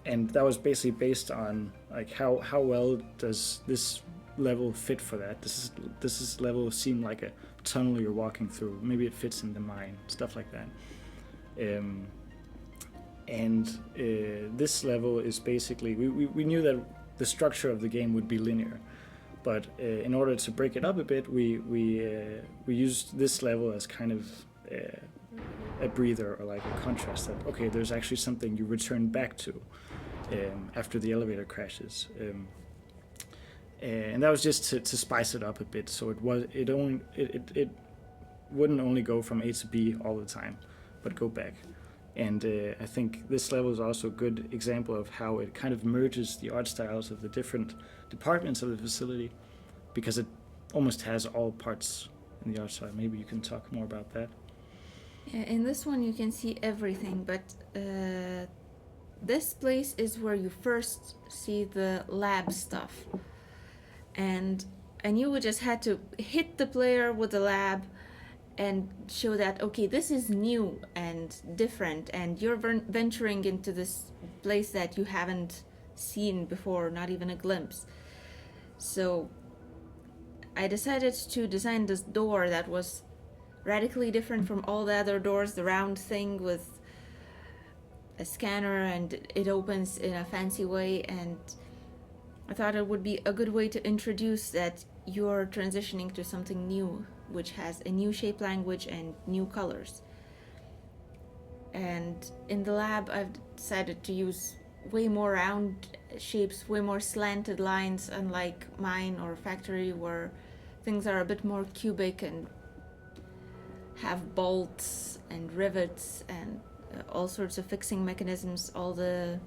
that was basically based on like how well does this level fit for that. Does this level seem like a tunnel you're walking through? Maybe it fits in the mine, stuff like that. This level is basically, we knew that the structure of the game would be linear, but in order to break it up a bit, we used this level as kind of a breather, or like a contrast, that okay, there's actually something you return back to after the elevator crashes, and that was just to spice it up a bit, so it wouldn't only go from A to B all the time, but go back. And I think this level is also a good example of how it kind of merges the art styles of the different departments of the facility, because it almost has all parts in the art style. Maybe you can talk more about that. Yeah, in this one you can see everything, but this place is where you first see the lab stuff. And I knew we just had to hit the player with the lab and show that, okay, this is new and different, and you're venturing into this place that you haven't seen before, not even a glimpse. So I decided to design this door that was radically different from all the other doors, the round thing with a scanner and it opens in a fancy way, and I thought it would be a good way to introduce that you're transitioning to something new, which has a new shape language and new colors. And in the lab, I've decided to use way more round shapes, way more slanted lines, unlike mine or factory, where things are a bit more cubic and have bolts and rivets and all sorts of fixing mechanisms. All the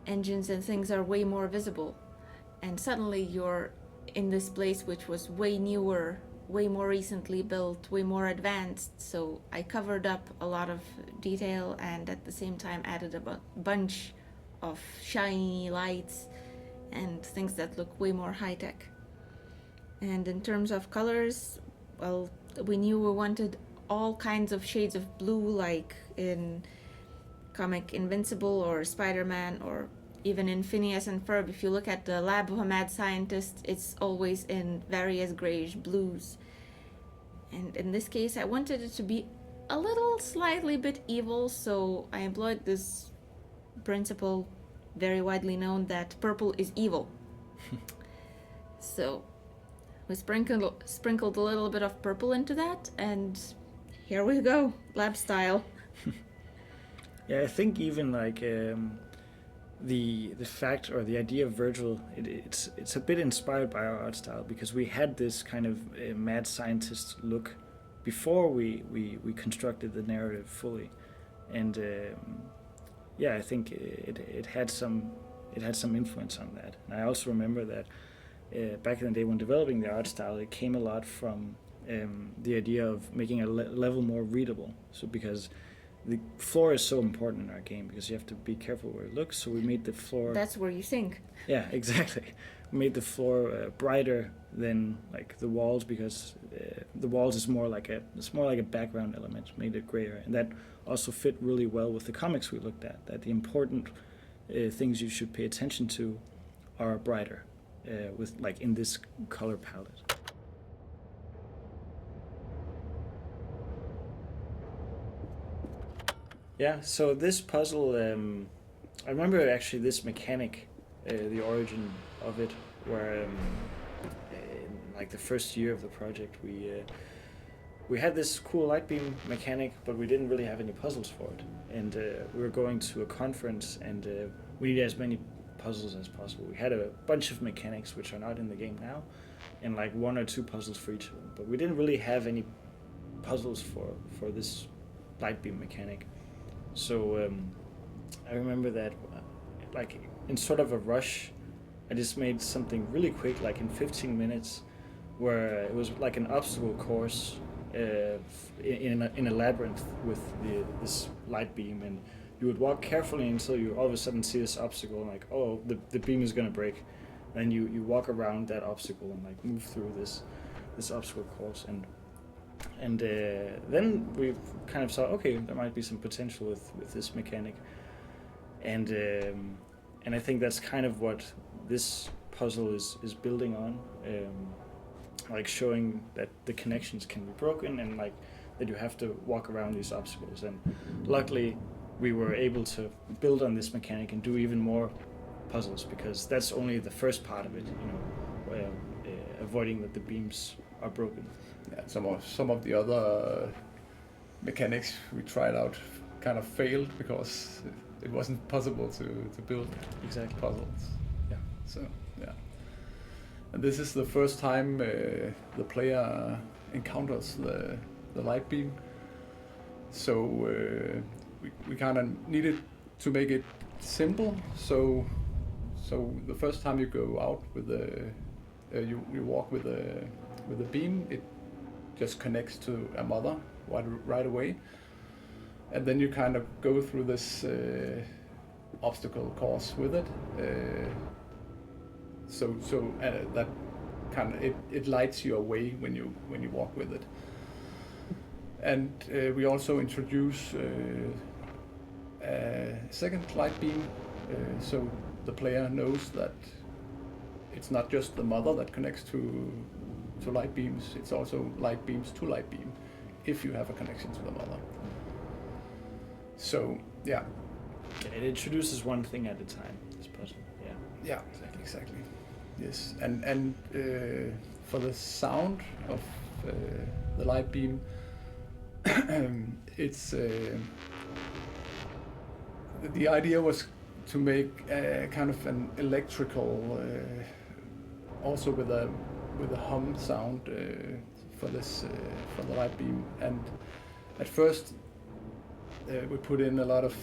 engines and things are way more visible. And suddenly you're in this place which was way newer, way more recently built, way more advanced. So I covered up a lot of detail and at the same time added a bunch of shiny lights and things that look way more high tech. And in terms of colors, well, we knew we wanted all kinds of shades of blue, like in comic Invincible or Spider-Man, or even in Phineas and Ferb. If you look at the lab of a mad scientist, it's always in various grayish blues. And in this case, I wanted it to be a little slightly bit evil, so I employed this principle very widely known that purple is evil. So we sprinkled a little bit of purple into that, and here we go, lab style. Yeah, I think even like the fact or the idea of Virgil, it's a bit inspired by our art style, because we had this kind of mad scientist look before we constructed the narrative fully, and yeah, I think it had some influence on that. And I also remember that back in the day when developing the art style, it came a lot from the idea of making a level more readable. So because the floor is so important in our game, because you have to be careful where it looks, so we made the floor... That's where you think. Yeah, exactly. We made the floor brighter than like the walls, because the walls is more like a background element, made it grayer, and that also fit really well with the comics we looked at, that the important things you should pay attention to are brighter, with like in this color palette. Yeah, so this puzzle, I remember actually this mechanic, the origin of it, where in like the first year of the project, we had this cool Lightbeam mechanic, but we didn't really have any puzzles for it. And we were going to a conference, and we needed as many puzzles as possible. We had a bunch of mechanics which are not in the game now, and like 1 or 2 puzzles for each of them. But we didn't really have any puzzles for this Lightbeam mechanic. So I remember that like in sort of a rush, I just made something really quick, like in 15 minutes, where it was like an obstacle course in a labyrinth with this light beam, and you would walk carefully until you all of a sudden see this obstacle, and like, oh, the beam is gonna break. Then you walk around that obstacle and like move through this obstacle course, and then we kind of saw, okay, there might be some potential with this mechanic, and I think that's kind of what this puzzle is building on, like showing that the connections can be broken, and like that you have to walk around these obstacles. And luckily we were able to build on this mechanic and do even more puzzles, because that's only the first part of it, avoiding that the beams are broken. Yeah, some of the other mechanics we tried out kind of failed because it wasn't possible to build exactly puzzles. Yeah. So yeah, and this is the first time the player encounters the light beam. So we kind of needed to make it simple. So the first time you go out with the you walk with the beam, it just connects to a mother right away, and then you kind of go through this obstacle course with it. So that kind of it lights you away when you walk with it. And we also introduce a second light beam, so the player knows that it's not just the mother that connects to light beams, it's also light beams to light beam, if you have a connection to the mother. So, yeah. It introduces one thing at a time, this puzzle, yeah. Yeah, exactly. Yes, and for the sound of the light beam, it's the idea was to make kind of an electrical, also with a hum sound for the light beam. And at first we put in a lot of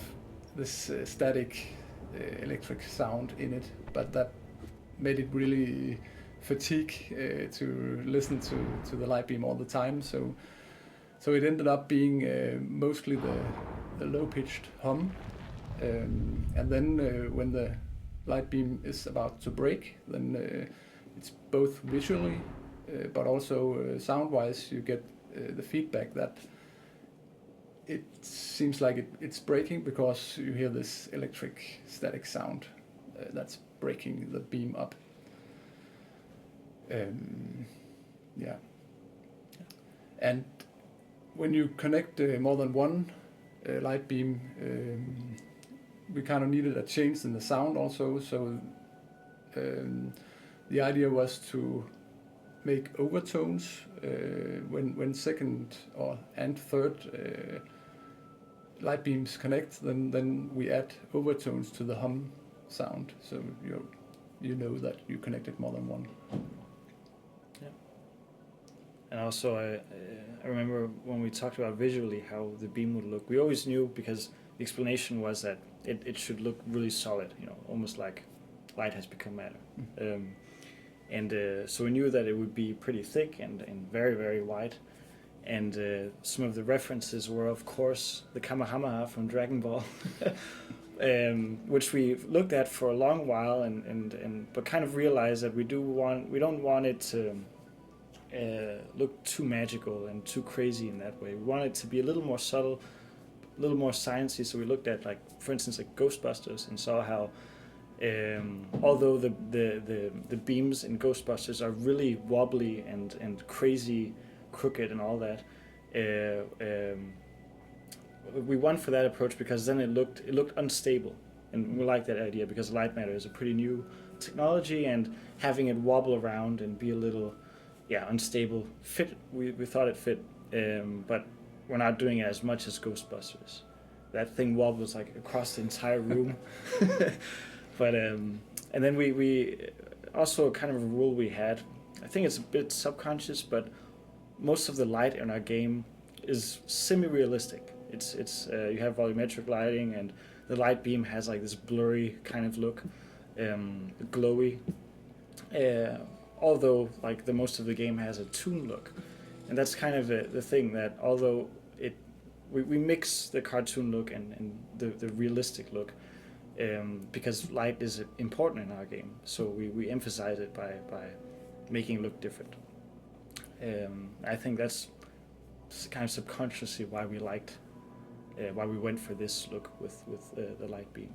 this static electric sound in it, but that made it really fatigue to listen to the light beam all the time. So it ended up being mostly the low-pitched hum, and then when the Lightbeam is about to break, then it's both visually but also sound-wise you get the feedback that it seems like it's breaking because you hear this electric static sound that's breaking the beam up. Yeah. And when you connect more than one light beam, we kind of needed a change in the sound also. So the idea was to make overtones when second and third light beams connect. Then we add overtones to the hum sound, so you know that you connected more than one. And also, I remember when we talked about visually how the beam would look. We always knew, because the explanation was that it should look really solid, almost like light has become matter. So we knew that it would be pretty thick and very, very wide. And some of the references were, of course, the Kamehameha from Dragon Ball, which we looked at for a long while, but kind of realized that we don't want it to look too magical and too crazy in that way. We want it to be a little more subtle, a little more sciencey. So we looked at, like, for instance, like Ghostbusters, and saw how although the beams in Ghostbusters are really wobbly and crazy, crooked and all that, we went for that approach because then it looked unstable, and we like that idea because Lightmatter is a pretty new technology, and having it wobble around and be a little unstable we thought it fit, but we're not doing it as much as Ghostbusters. That thing wobbles like across the entire room. But and then we also, kind of a rule we had, I think it's a bit subconscious, but most of the light in our game is semi-realistic. It's you have volumetric lighting, and the light beam has like this blurry kind of look, glowy. Although like the most of the game has a toon look, and that's kind of the thing, that although we mix the cartoon look and the realistic look, because light is important in our game, so we emphasize it by making it look different. I think that's kind of subconsciously why we went for this look with the light beam,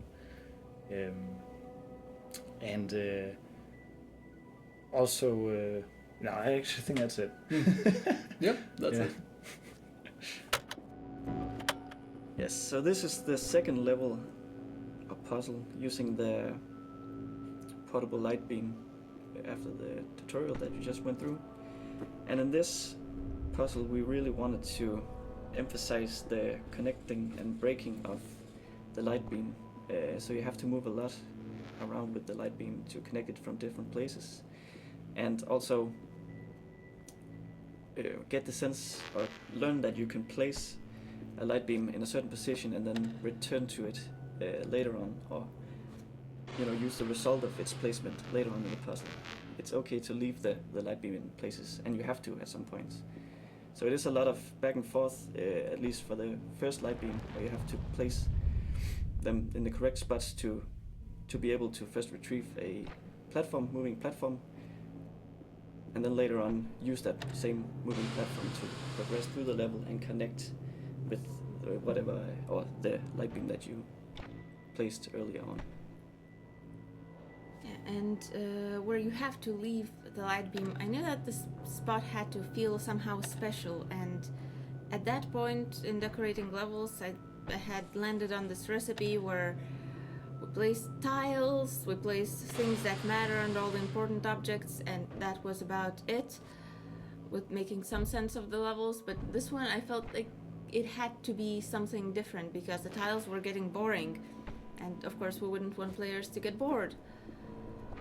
also no, I actually think that's it. Yep, that's it. Yes, so this is the second level of puzzle using the portable light beam after the tutorial that you just went through. And in this puzzle we really wanted to emphasize the connecting and breaking of the light beam. So you have to move a lot around with the light beam to connect it from different places, and also get the sense or learn that you can place a light beam in a certain position and then return to it later on, or use the result of its placement later on in the puzzle. It's okay to leave the light beam in places, and you have to at some points. So it is a lot of back and forth, at least for the first light beam, where you have to place them in the correct spots to be able to first retrieve a moving platform, and then later on use that same moving platform to progress through the level and connect with whatever, or the light beam that you placed earlier on. Yeah, and where you have to leave the light beam, I knew that this spot had to feel somehow special, and at that point in decorating levels I had landed on this recipe where we placed tiles, we placed things that matter and all the important objects, and that was about it, with making some sense of the levels. But this one I felt like it had to be something different because the tiles were getting boring, and of course we wouldn't want players to get bored.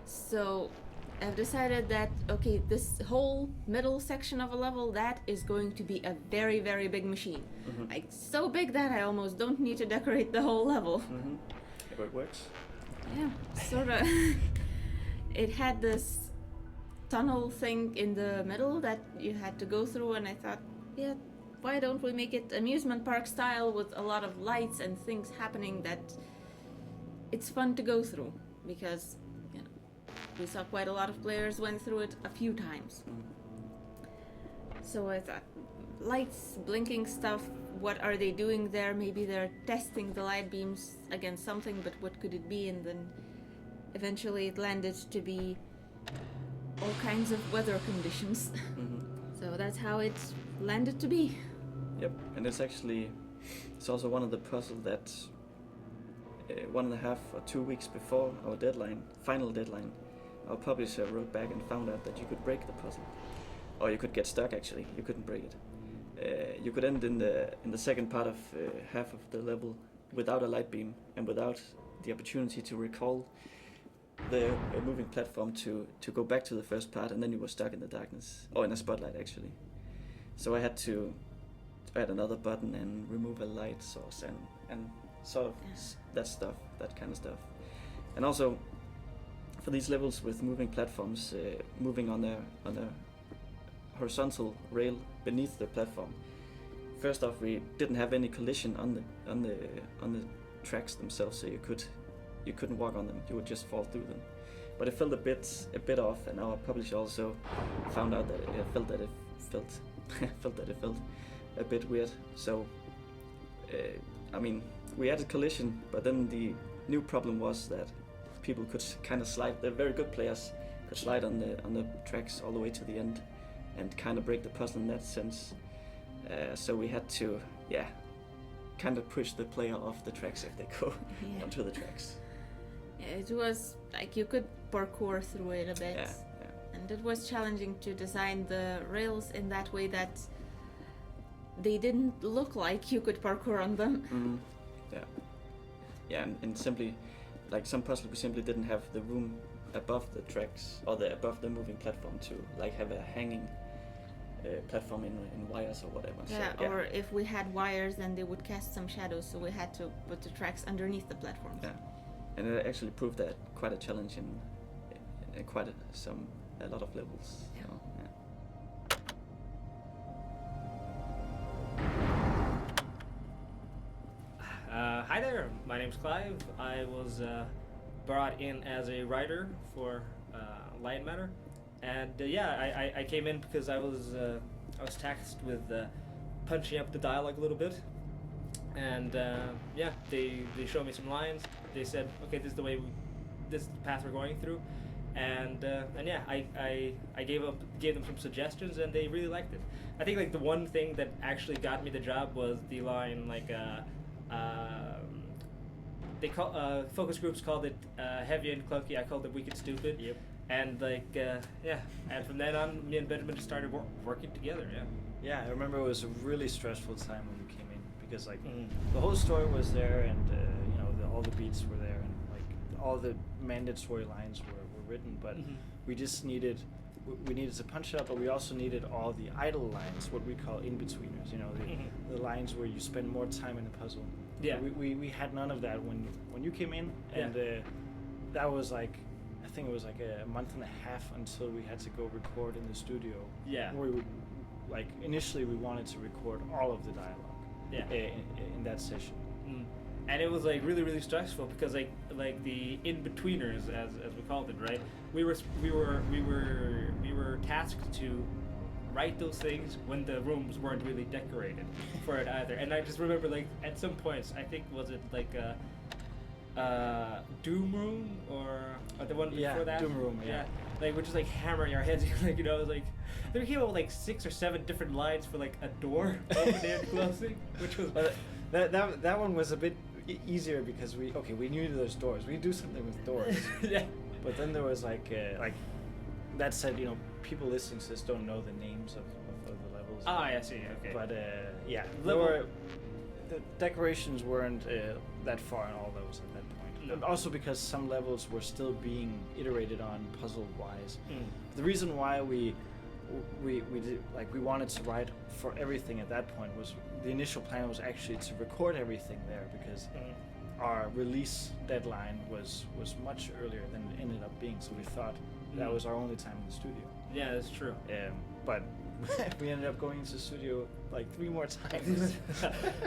So I've decided that, okay, this whole middle section of a level, that is going to be a very, very big machine. Mm-hmm. Like, so big that I almost don't need to decorate the whole level. Mm-hmm. If it works. Yeah, sort of. It had this tunnel thing in the middle that you had to go through, and I thought, yeah, why don't we make it amusement park style with a lot of lights and things happening that it's fun to go through. because we saw quite a lot of players went through it a few times. So I thought, lights, blinking stuff, what are they doing there? Maybe they're testing the light beams against something, but what could it be? And then eventually it landed to be all kinds of weather conditions. So that's how it landed to be. Yep, and it's also one of the puzzles that 1.5 or 2 weeks before our final deadline, our publisher wrote back and found out that you could break the puzzle. Or you could get stuck, actually. You couldn't break it. You could end in the second part of half of the level without a light beam and without the opportunity to recall the moving platform to go back to the first part, and then you were stuck in the darkness, or in a spotlight actually. So I had to add another button and remove a light source and sort of that kind of stuff. And also for these levels with moving platforms, moving on a horizontal rail beneath the platform. First off, we didn't have any collision on the tracks themselves, so you couldn't walk on them. You would just fall through them. But it felt a bit off, and our publisher also found out that it felt a bit weird. So, we added collision, but then the new problem was that people could kind of slide. The very good players could slide on the tracks all the way to the end, and kind of break the puzzle in that sense. So we had to, kind of push the player off the tracks if they go onto the tracks. It was like you could parkour through it a bit. Yeah. And it was challenging to design the rails in that way that they didn't look like you could parkour on them. Yeah, and simply, like some puzzles we simply didn't have the room above the tracks or above the moving platform to like have a hanging platform in wires or whatever. Or if we had wires, then they would cast some shadows, so we had to put the tracks underneath the platforms. Yeah, and it actually proved that quite a challenge in a lot of levels. Yeah. So, Hi there, my name's Clive. I was brought in as a writer for Lightmatter, and I came in because I was tasked with punching up the dialogue a little bit, and they showed me some lines. They said, okay, this is the path we're going through, and I gave them some suggestions, and they really liked it. I think like the one thing that actually got me the job was the line like. Focus groups called it heavy and clunky. I called it weak and stupid. Yep. And and from then on, me and Benjamin just started working together. Yeah, I remember it was a really stressful time when we came in because like the whole story was there, and all the beats were there, and like all the mandatory lines were written, but we just needed to punch it up, but we also needed all the idle lines, what we call in-betweeners, the lines where you spend more time in the puzzle. Yeah. We had none of that when you came in, and that was like, I think it was like a month and a half until we had to go record in the studio. Yeah. Where we would, like, initially we wanted to record all of the dialogue. Yeah. In that session. And it was like really, really stressful because like the in-betweeners, as we called it, right? We were tasked to write those things when the rooms weren't really decorated for it either. And I just remember like at some points, I think was it like Doom Room or the one before that? Doom Room. Yeah. Like we're just like hammering our heads, like like there came up with like 6 or 7 different lines for like a door opening and closing, which was. That one was a bit easier because we knew there's doors. We do something with doors. Yeah. But then there was like that said, people listening to this don't know the names of the levels. Ah, I see. Okay. But Level. The decorations weren't that far in all those at that point. No. And also because some levels were still being iterated on puzzle-wise. The reason why we did, like, we wanted to write for everything at that point was the initial plan was actually to record everything there because our release deadline was much earlier than it ended up being, so we thought that was our only time in the studio. Yeah, that's true. But we ended up going into the studio like 3 more times.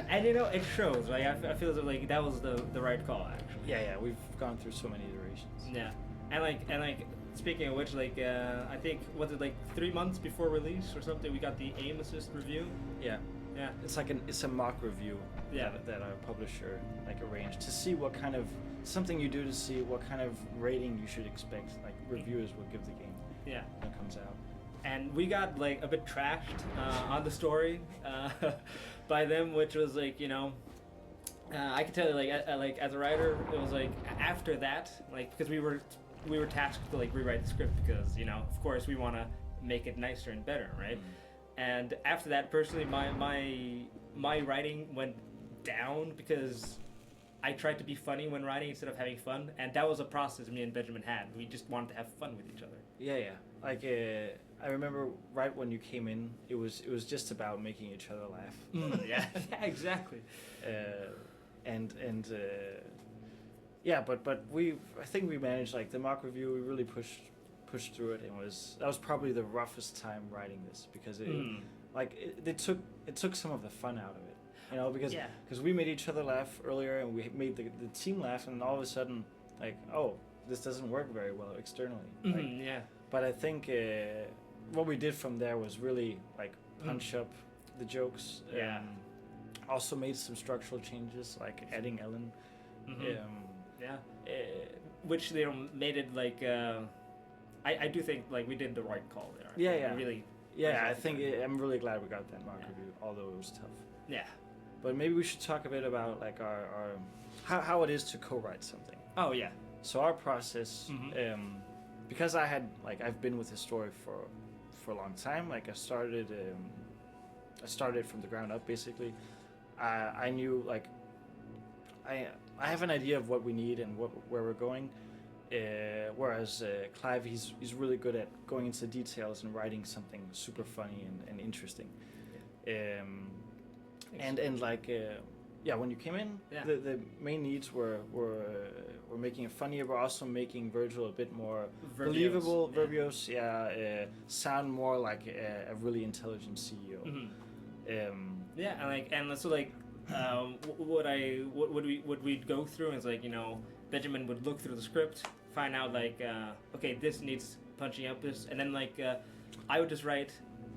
And you know, it shows. Like I feel as though like that was the right call actually. Yeah, we've gone through so many iterations. Yeah, and like speaking of which, like I think was it like 3 months before release or something, we got the aim assist review. Yeah. Yeah. It's a mock review. Yeah. That our publisher like arranged to see what kind of something you do to see what kind of rating you should expect. Like reviewers will give the game. Yeah. When it comes out. And we got like a bit trashed on the story by them, which was like, you know, I can tell you like as a writer, it was like after that, like because we were tasked to like rewrite the script because, you know, of course we want to make it nicer and better, right? And after that, personally, my writing went down because I tried to be funny when writing instead of having fun, and that was a process me and Benjamin had. We just wanted to have fun with each other. Yeah. Like I remember right when you came in, it was just about making each other laugh. Yeah, exactly. But I think we managed, like the mock review, we really pushed through it, and that was probably the roughest time writing this because it took some of the fun out of it, you know, because we made each other laugh earlier and we made the team laugh, and all of a sudden like, oh, this doesn't work very well externally. Yeah. But I think what we did from there was really like punch up the jokes. Yeah. Also made some structural changes, like adding Ellen. Which they made it like. I do think like we did the right call there. Yeah. Really. Yeah, I think I'm really glad we got that mock review, although it was tough. Yeah. But maybe we should talk a bit about like our how it is to co-write something. Oh yeah. So our process, because I've been with the story for a long time. Like I started from the ground up basically. I knew like I have an idea of what we need and where we're going. Whereas Clive, he's really good at going into details and writing something super funny and interesting. When you came in, the main needs were making it funnier, but also making Virgil a bit more believable, verbose, sound more like a really intelligent CEO. What we'd go through is like, you know, Benjamin would look through the script, find out like, okay, this needs punching up this, and then like I would just write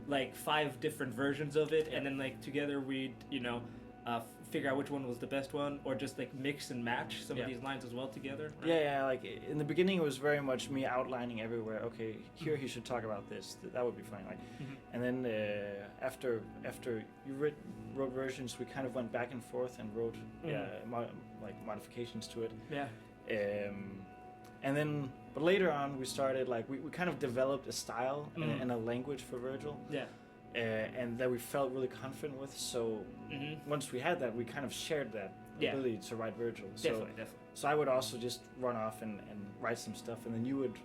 like 5 different versions of it, and then like together we'd, you know, figure out which one was the best one, or just like mix and match some of these lines as well together. Right? Like in the beginning it was very much me outlining everywhere. Okay, here he should talk about this. That would be fine. Like, and then after you wrote versions, we kind of went back and forth and wrote modifications to it. Yeah. But later on we started like we kind of developed a style and a language for Virgil. Yeah. And that we felt really confident with. So once we had that, we kind of shared that ability to write Virgil. Definitely. So I would also just run off and write some stuff, and then you would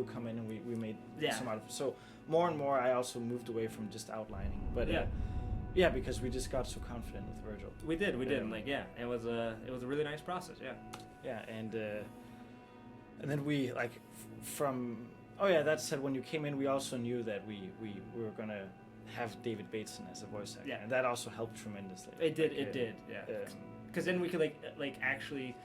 come in and we made some out of it. So more and more, I also moved away from just outlining. But because we just got so confident with Virgil. We did. It was a really nice process. And then we like from. Oh yeah, that said, when you came in, we also knew that we were gonna have David Bateson as a voice actor, and that also helped tremendously. It did, because then we could like actually,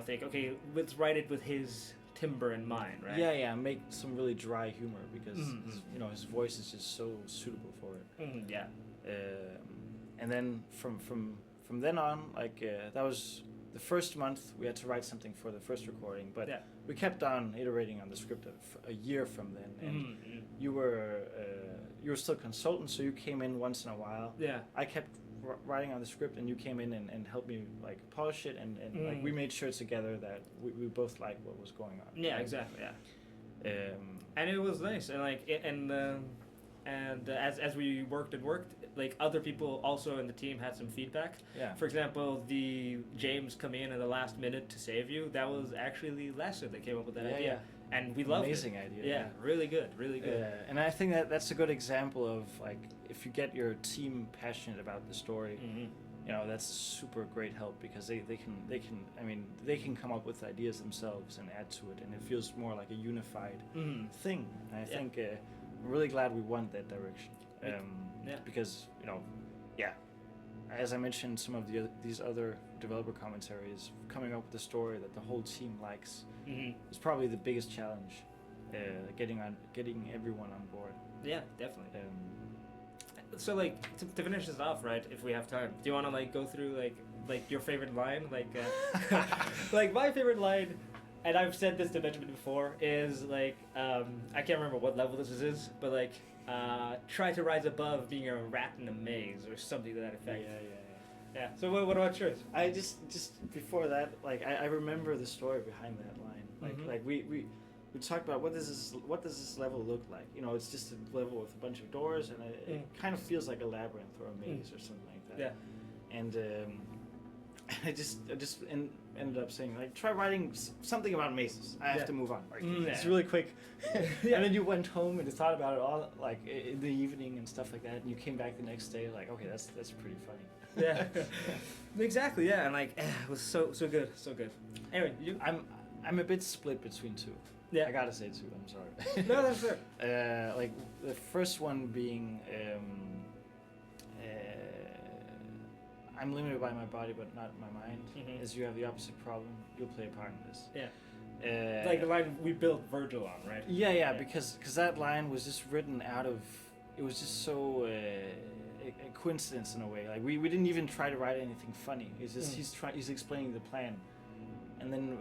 think, okay, let's write it with his timbre in mind, right? Yeah, make some really dry humor because his voice is just so suitable for it. And then from then on, like that was. The first month we had to write something for the first recording, but we kept on iterating on the script a year from then. And you were still consultant, so you came in once in a while. Yeah, I kept writing on the script, and you came in and helped me like polish it, and like we made sure together that we both liked what was going on. Yeah, exactly. Yeah, and it was nice, and like as we worked, like other people also in the team had some feedback. Yeah. For example, the James come in at the last minute to save you. That was actually Lester that came up with that idea. And we loved Amazing it. idea. Yeah, really good. And I think that's a good example of like if you get your team passionate about the story, that's super great help because they can come up with ideas themselves and add to it, and it feels more like a unified thing. And I think I'm really glad we went that direction. Because as I mentioned, some of these other developer commentaries, coming up with a story that the whole team likes is probably the biggest challenge. Getting everyone on board. Yeah, definitely. So like to finish this off, right? If we have time, do you want to like go through like your favorite line, like my favorite line, and I've said this to Benjamin before, is like I can't remember what level this is, but like try to rise above being a rat in a maze or something to that effect. Yeah. So what about yours? I just before that, like I remember the story behind that line. Like we talked about what does this level look like? It's just a level with a bunch of doors, and it kind of feels like a labyrinth or a maze or something like that. Yeah. And I just ended up saying like try writing something about mazes. I have to move on. Like, it's really quick. And then you went home and you thought about it all like in the evening and stuff like that, and you came back the next day like, okay, that's pretty funny. Yeah. Exactly. Yeah. And like it was so good, so good. Anyway, I'm a bit split between two. Yeah. I gotta say two. I'm sorry. No, that's fair. Like the first one being, I'm limited by my body but not my mind. As you have the opposite problem, you'll play a part in this. Yeah. Like the line we built Virgil on, right? Yeah. Because that line was just written out of. It was just so a coincidence in a way. Like we didn't even try to write anything funny. It's just he's explaining the plan, and then.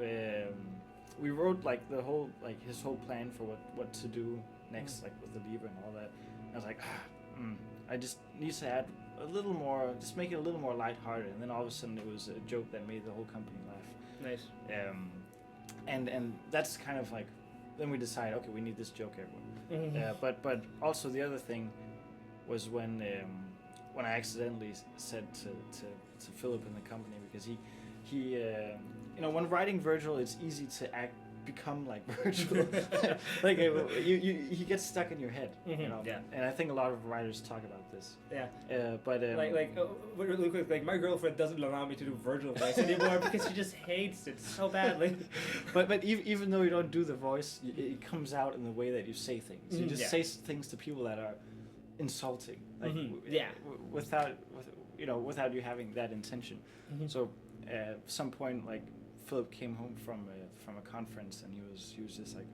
We wrote like his whole plan for what to do next, like with the lever and all that. I was like, I just need to add a little more, just make it a little more lighthearted. And then all of a sudden it was a joke that made the whole company laugh. Nice. And that's kind of like, then we decided, okay, we need this joke everywhere. But also the other thing was when I accidentally said to Philip in the company, because he when writing Virgil, it's easy to become like Virgil. Like he gets stuck in your head, Yeah. And I think a lot of writers talk about this. Yeah. But really quick, like my girlfriend doesn't allow me to do Virgil voice anymore because she just hates it so badly. but even though you don't do the voice, it comes out in the way that you say things. You just say things to people that are insulting, like without you having that intention. So at some point, like Philip came home from a conference, and he was just like,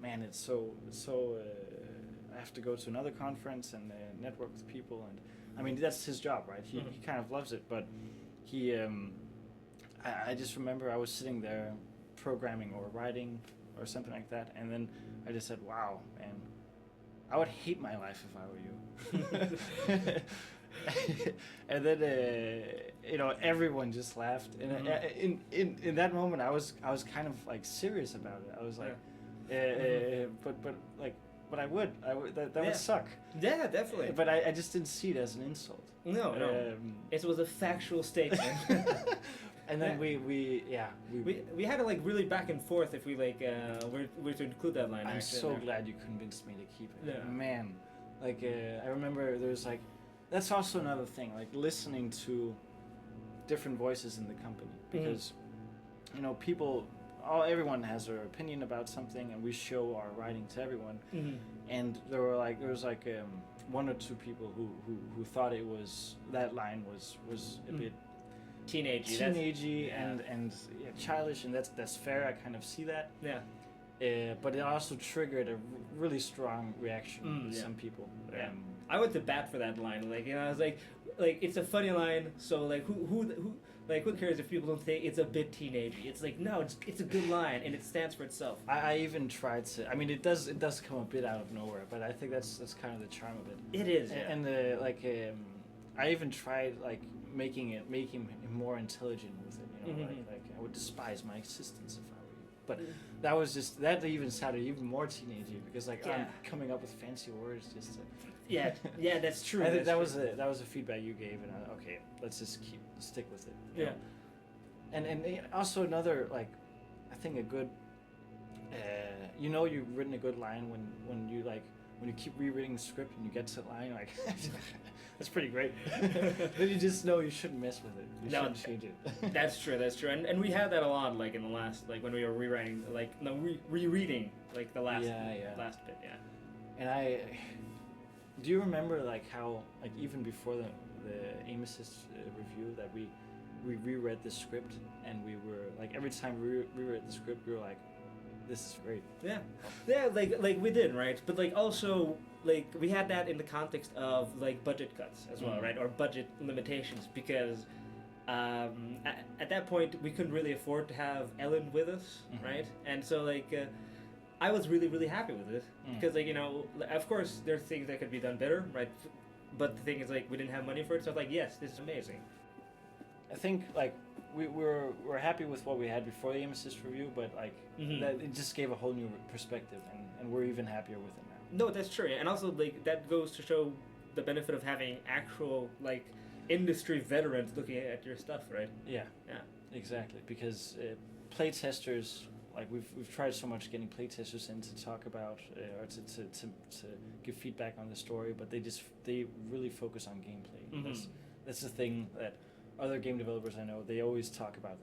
man, it's so I have to go to another conference and network with people, and I mean that's his job, right? He kind of loves it, but he I just remember I was sitting there programming or writing or something like that, and then I just said, wow, man, I would hate my life if I were you. And then everyone just laughed, and in that moment I was kind of like serious about it. I was like, but I would that would suck. Yeah, definitely. But I just didn't see it as an insult. No. It was a factual statement. And then we had to like really back and forth if we like were to include that line. I'm so glad you convinced me to keep it. Yeah. Man, like I remember there was like. That's also another thing, like listening to different voices in the company, because everyone has their opinion about something, and we show our writing to everyone. And there was one or two people who thought that line was a bit teenagey and childish, and that's fair. I kind of see that. Yeah. But it also triggered a really strong reaction with some people. Yeah. I went to bat for that line. I was like it's a funny line. So like who cares if people don't think it's a bit teenagey? It's like no, it's a good line and it stands for itself. I even tried to. I mean, it does come a bit out of nowhere, but I think that's kind of the charm of it. It is. And I even tried like making him more intelligent with it. Like I would despise my existence if I were you. But that even sounded even more teenagey, because I'm coming up with fancy words just to. Yeah, that's true. I think that was a feedback you gave, and okay, let's just stick with it. Yeah. And also another, like, I think a good, you've written a good line when you like when you keep rereading the script and you get to the line, you're like, that's pretty great. Then you just know you shouldn't mess with it. You shouldn't change it. That's true. That's true. And we had that a lot, like in the last, like when we were rewriting, like no, rereading, like the last last bit. Yeah. And do you remember like how like even before the aim assist review that we reread the script and we were like every time we reread the script we were like, this is great. Yeah, like we did, right? But like also like we had that in the context of like budget cuts as well, right? Or budget limitations because at that point we couldn't really afford to have Ellen with us, right? And so like I was really happy with it because like, you know, of course there's things that could be done better, right? But the thing is like we didn't have money for it, so I was like, yes, this is amazing. I think like we're happy with what we had before the aim assist review, but like that it just gave a whole new perspective, and we're even happier with it now. No, that's true, and also like that goes to show the benefit of having actual like industry veterans looking at your stuff, right? Yeah, exactly. Because playtesters, like we've tried so much getting playtesters in to talk about or to give feedback on the story, but they really focus on gameplay. That's the thing that other game developers I know, they always talk about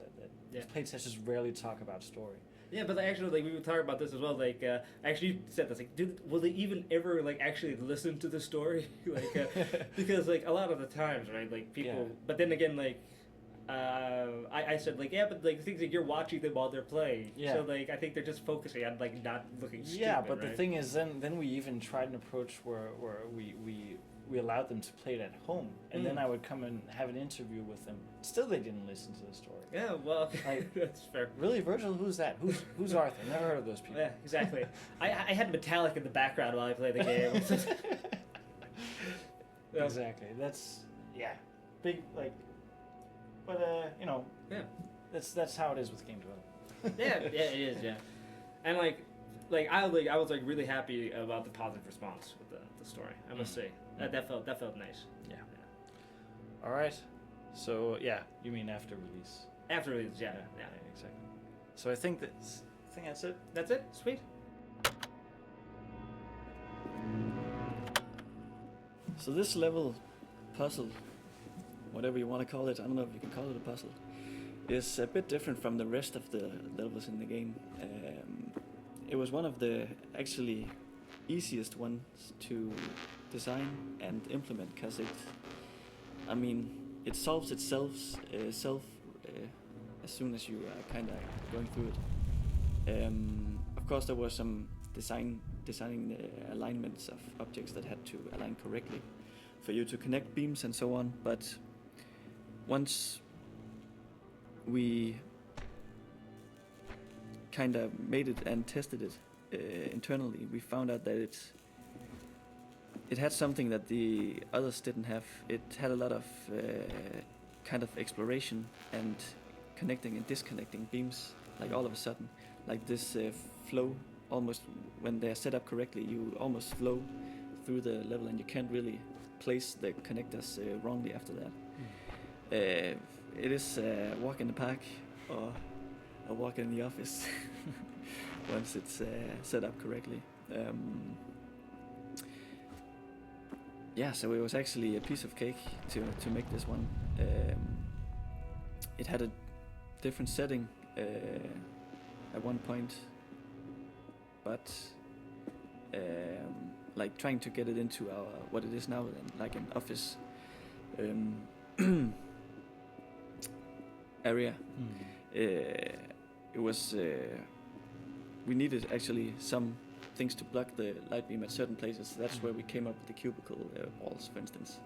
that playtesters rarely talk about story. Yeah, but actually, like we were talking about this as well. Like, I actually said this. Like, dude, will they even ever like actually listen to the story? Like, because like a lot of the times, right? Like people. Yeah. But then again, like, I said like, yeah, but like things like you're watching them while they're playing. Yeah. So like, I think they're just focusing on like not looking stupid. Yeah, but right? The thing is, then we even tried an approach where we allowed them to play it at home, and then I would come and have an interview with them. Still, they didn't listen to the story. Yeah, well, like, that's fair. Really, Virgil? Who's that? Who's Arthur? Never heard of those people. Yeah, exactly. I had Metallic in the background while I played the game. Exactly. That's big like, but you know, that's how it is with game development. yeah, it is. Yeah, and like I was like really happy about the positive response with the story. I must say that felt nice. Yeah. All right. So you mean after release? After release, yeah, exactly. So I think that's it. That's it. Sweet. So this level puzzle, whatever you want to call it, I don't know if you can call it a puzzle, is a bit different from the rest of the levels in the game. It was one of the actually easiest ones to design and implement because it solves itself as soon as you are kind of going through it. Of course, there were some designing alignments of objects that had to align correctly for you to connect beams and so on. But once we kind of made it and tested it internally, we found out that it had something that the others didn't have. It had a lot of kind of exploration and connecting and disconnecting beams, like all of a sudden, like this flow. Almost when they're set up correctly, you almost flow through the level, and you can't really place the connectors wrongly after that. It is a walk in the park or a walk in the office once it's set up correctly. So it was actually a piece of cake to make this one. It had a different setting at one point, but like trying to get it into our what it is now, like an office area. It was we needed actually some things to block the light beam at certain places. That's where we came up with the cubicle walls, for instance.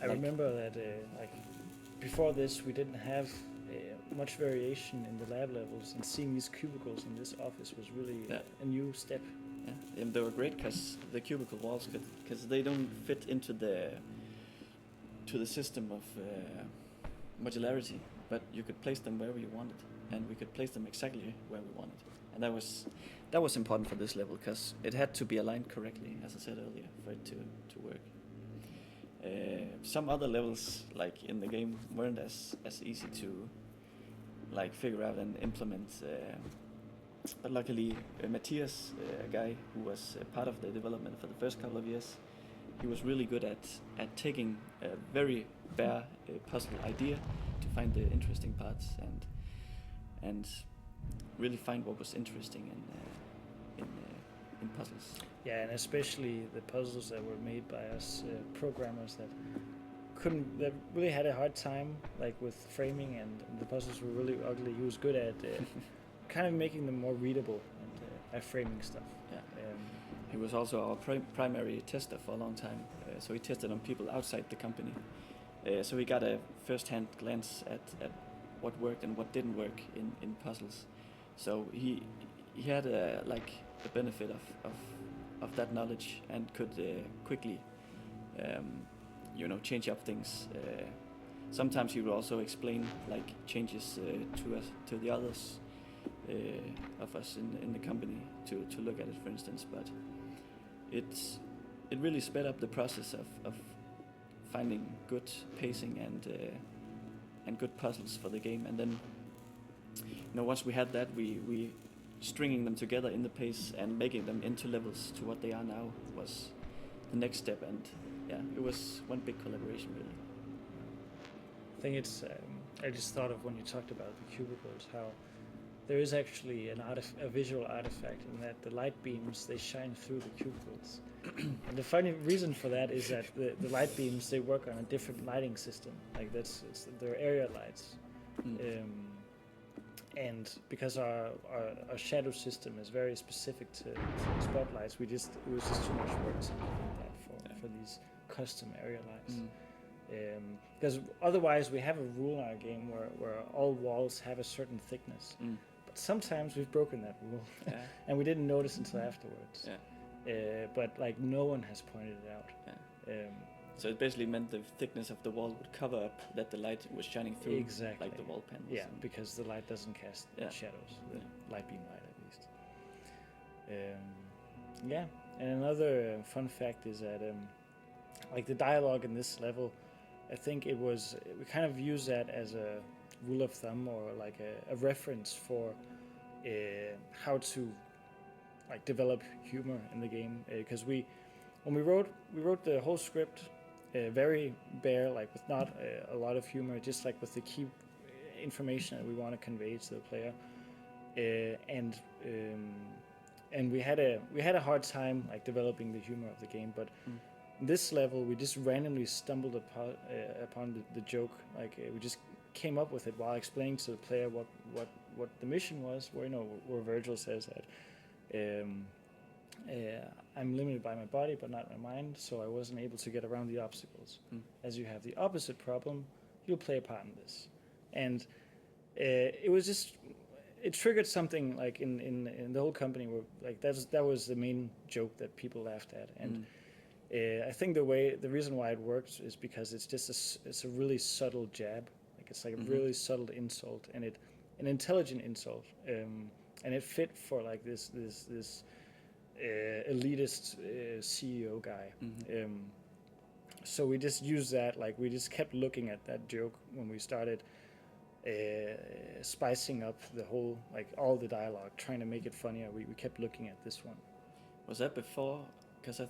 I remember that like before this we didn't have much variation in the lab levels, and seeing these cubicles in this office was really a new step. Yeah, and they were great because the cubicle walls because they don't fit into the system of modularity, but you could place them wherever you wanted, and we could place them exactly where we wanted, and that was important for this level because it had to be aligned correctly, as I said earlier, for it to work. Some other levels, like in the game, weren't as easy to like figure out and implement luckily Matthias, a guy who was part of the development for the first couple of years, he was really good at taking a very bare puzzle idea to find the interesting parts and really find what was interesting in puzzles. Yeah, and especially the puzzles that were made by us programmers that really had a hard time like with framing, and the puzzles were really ugly. He was good at kind of making them more readable and by framing stuff. Yeah. He was also our primary tester for a long time, so he tested on people outside the company. So he got a first-hand glance at what worked and what didn't work in puzzles. So he had like the benefit of that knowledge and could quickly change up things. Sometimes he would also explain like changes to the others of us in the company to look at it, for instance. But it really sped up the process of finding good pacing and good puzzles for the game. And then once we had that, we stringing them together in the pace and making them into levels to what they are now was the next step. And yeah, it was one big collaboration, really. I think it's. I just thought of when you talked about the cubicles, how there is actually a visual artifact in that the light beams, they shine through the cubicles. And the funny reason for that is that the light beams, they work on a different lighting system. Like they're area lights. And because our shadow system is very specific to spotlights, it was just too much work to make that for these custom area lights. Because otherwise we have a rule in our game where all walls have a certain thickness. But sometimes we've broken that rule, and we didn't notice until afterwards. But like no one has pointed it out. So it basically meant the thickness of the wall would cover up that the light was shining through, exactly, like the wall panels. Yeah, because the light doesn't cast shadows, the light beam light at least. And another fun fact is that like the dialogue in this level, I think we kind of use that as a rule of thumb or like a reference for how to like develop humor in the game, because when we wrote the whole script very bare, like with not a lot of humor, just like with the key information that we want to convey to the player, and we had a hard time like developing the humor of the game. But this level we just randomly stumbled upon the joke, like we just came up with it while explaining to the player what the mission was, where Virgil says that I'm limited by my body but not my mind, so I wasn't able to get around the obstacles. As you have the opposite problem, you'll play a part in this. And it triggered something like in the whole company where like that was the main joke that people laughed at. And I think the reason why it works is because it's a really subtle jab. Like it's like a really subtle insult, and an intelligent insult, and it fit for like this elitist CEO guy. So we just used that, like we just kept looking at that joke when we started spicing up the whole, like all the dialogue, trying to make it funnier. We kept looking at this one. Was that before? Because I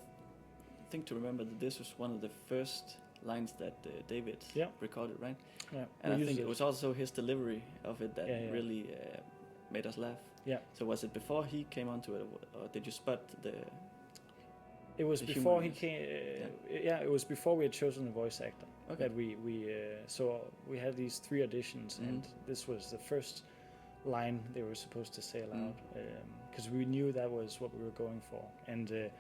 think to remember that this was one of the first lines that David recorded, right? Yeah. And I think it was also his delivery of it that really made us laugh. Yeah. So was it before he came onto it, or did you spot the? It was before he came. It was before we had chosen the voice actor. Okay. That so we had these 3 auditions, and this was the first line they were supposed to say aloud, because we knew that was what we were going for. And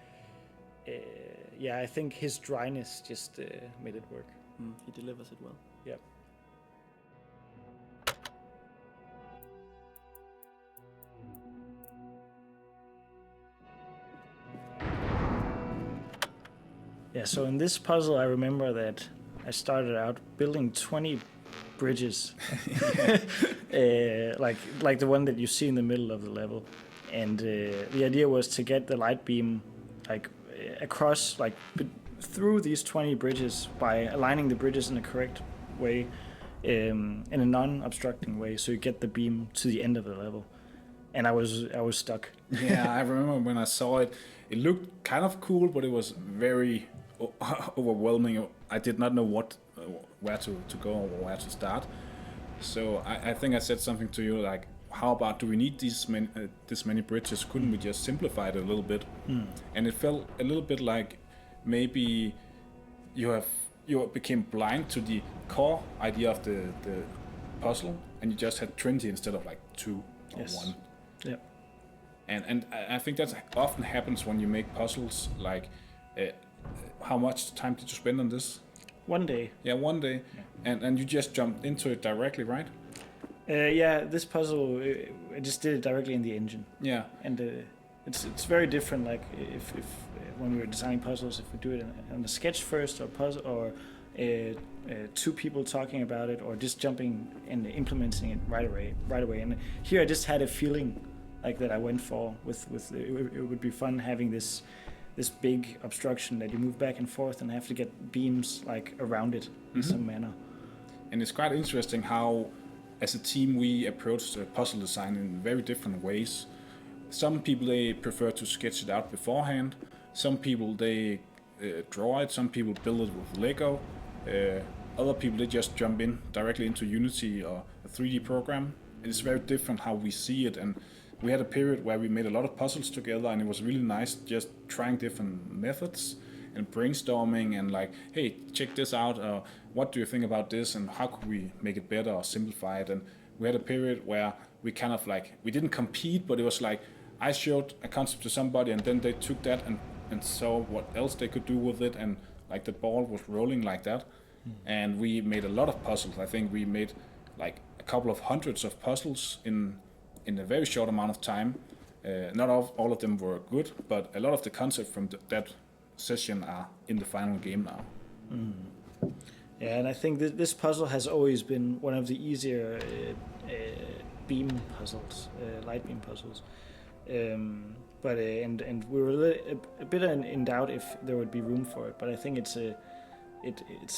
I think his dryness just made it work. He delivers it well. Yep. Yeah, so in this puzzle, I remember that I started out building 20 bridges, like the one that you see in the middle of the level, and the idea was to get the light beam like across, like through these 20 bridges by aligning the bridges in the correct way, in a non-obstructing way, so you get the beam to the end of the level. and I was stuck. Yeah, I remember when I saw it. It looked kind of cool, but it was very overwhelming. I did not know where to go or where to start. So I think I said something to you like, how about, do we need this many bridges? Couldn't we just simplify it a little bit? And it felt a little bit like maybe you became blind to the core idea of the puzzle, and you just had 20 instead of like 2 or 1. Yeah. And I think that often happens when you make puzzles. Like, how much time did you spend on this? 1 day. Yeah, 1 day. Yeah. And you just jumped into it directly, right? Yeah, this puzzle, I just did it directly in the engine. Yeah. And it's very different. Like if when we were designing puzzles, if we do it on a sketch first, or puzzle, or 2 people talking about it, or just jumping and implementing it right away. And here I just had a feeling like that I went for with it would be fun having this big obstruction that you move back and forth and have to get beams like around it in some manner. And it's quite interesting how, as a team, we approach puzzle design in very different ways. Some people, they prefer to sketch it out beforehand. Some people, they draw it. Some people build it with Lego. Other people, they just jump in directly into Unity or a 3D program. And it's very different how we see it. And we had a period where we made a lot of puzzles together, and it was really nice just trying different methods and brainstorming and like, hey, check this out. What do you think about this? And how could we make it better or simplify it? And we had a period where we kind of like, we didn't compete, but it was like, I showed a concept to somebody, and then they took that and saw what else they could do with it, and like the ball was rolling like that. And we made a lot of puzzles. I think we made like a couple of hundreds of puzzles in a very short amount of time. Not all of them were good, but a lot of the concepts from that session are in the final game now. Yeah, and I think this puzzle has always been one of the easier beam puzzles, light beam puzzles. But and we were a bit in doubt if there would be room for it. But I think it's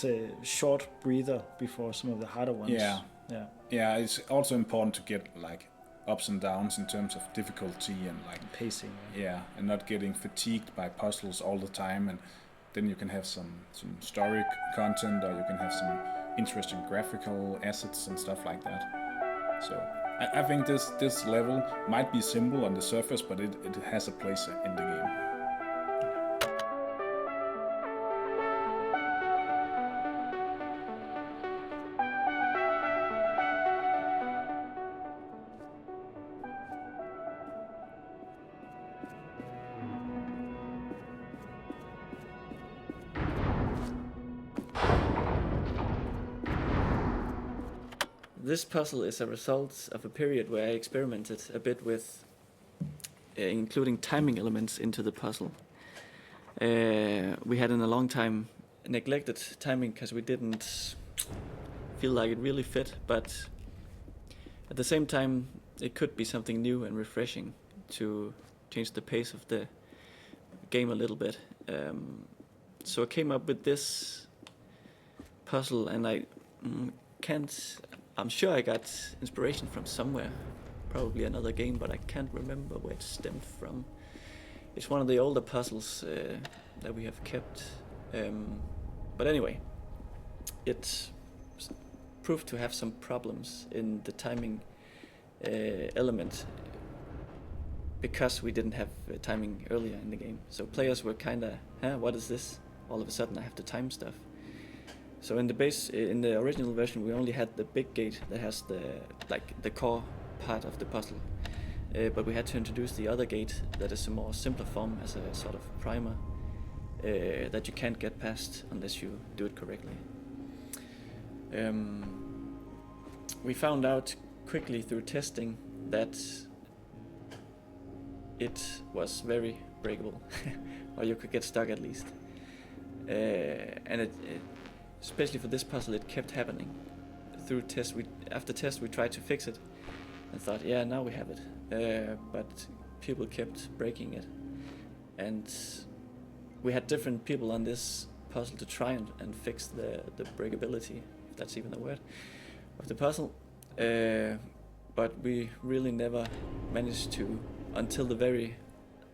a short breather before some of the harder ones. Yeah. It's also important to get like ups and downs in terms of difficulty and like pacing. Yeah, and not getting fatigued by puzzles all the time, and then you can have some story content, or you can have some interesting graphical assets and stuff like that. So I think this level might be simple on the surface, but it has a place in the game. This puzzle is a result of a period where I experimented a bit with including timing elements into the puzzle. We had in a long time neglected timing because we didn't feel like it really fit, but at the same time it could be something new and refreshing to change the pace of the game a little bit. So I came up with this puzzle, and I'm sure I got inspiration from somewhere, probably another game, but I can't remember where it stemmed from. It's one of the older puzzles that we have kept. But anyway, it proved to have some problems in the timing element because we didn't have timing earlier in the game. So players were kind of, what is this? All of a sudden I have to time stuff. So in the original version, we only had the big gate that has the core part of the puzzle, but we had to introduce the other gate that is a more simpler form as a sort of primer that you can't get past unless you do it correctly. We found out quickly through testing that it was very breakable, or you could get stuck at least, and especially for this puzzle, it kept happening. Through after test, we tried to fix it and thought, yeah, now we have it. But people kept breaking it. And we had different people on this puzzle to try and fix the breakability, if that's even a word, of the puzzle. But we really never managed to, until the very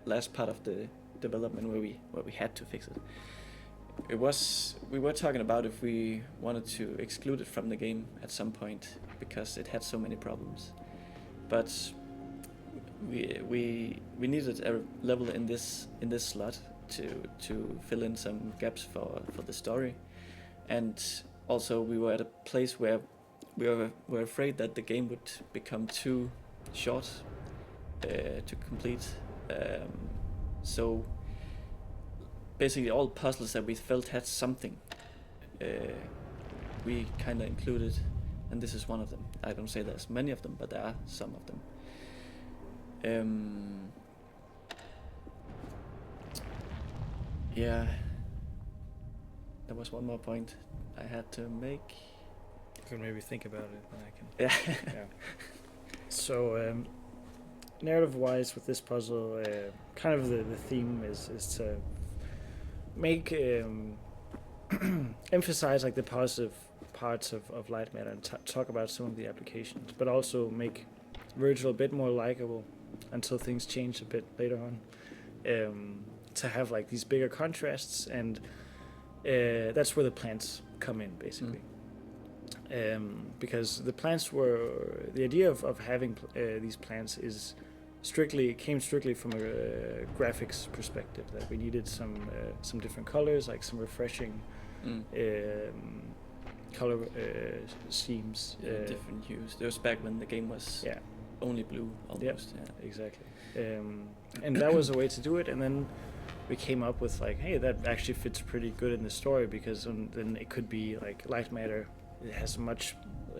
last part of the development where we had to fix it. We were talking about if we wanted to exclude it from the game at some point because it had so many problems, but we needed a level in this slot to fill in some gaps for the story, and also we were at a place where we were afraid that the game would become too short to complete. So basically all puzzles that we felt had something, we kind of included, and this is one of them. I don't say there's many of them, but there are some of them. Yeah, there was one more point I had to make. You can maybe think about it, and I can. Yeah. Yeah. So, narrative-wise, with this puzzle, kind of the theme is to make emphasize like the positive parts of Lightmatter and talk about some of the applications, but also make Virgil a bit more likable until things change a bit later on. To have like these bigger contrasts, and that's where the plants come in, basically. Because the plants were the idea of having these plants came strictly from a graphics perspective, that we needed some different colors, like some refreshing color schemes, different hues. There was back when the game was only blue almost. Yeah, exactly. And that was a way to do it, and then we came up with like, hey, that actually fits pretty good in the story, because then it could be like Lightmatter. It has much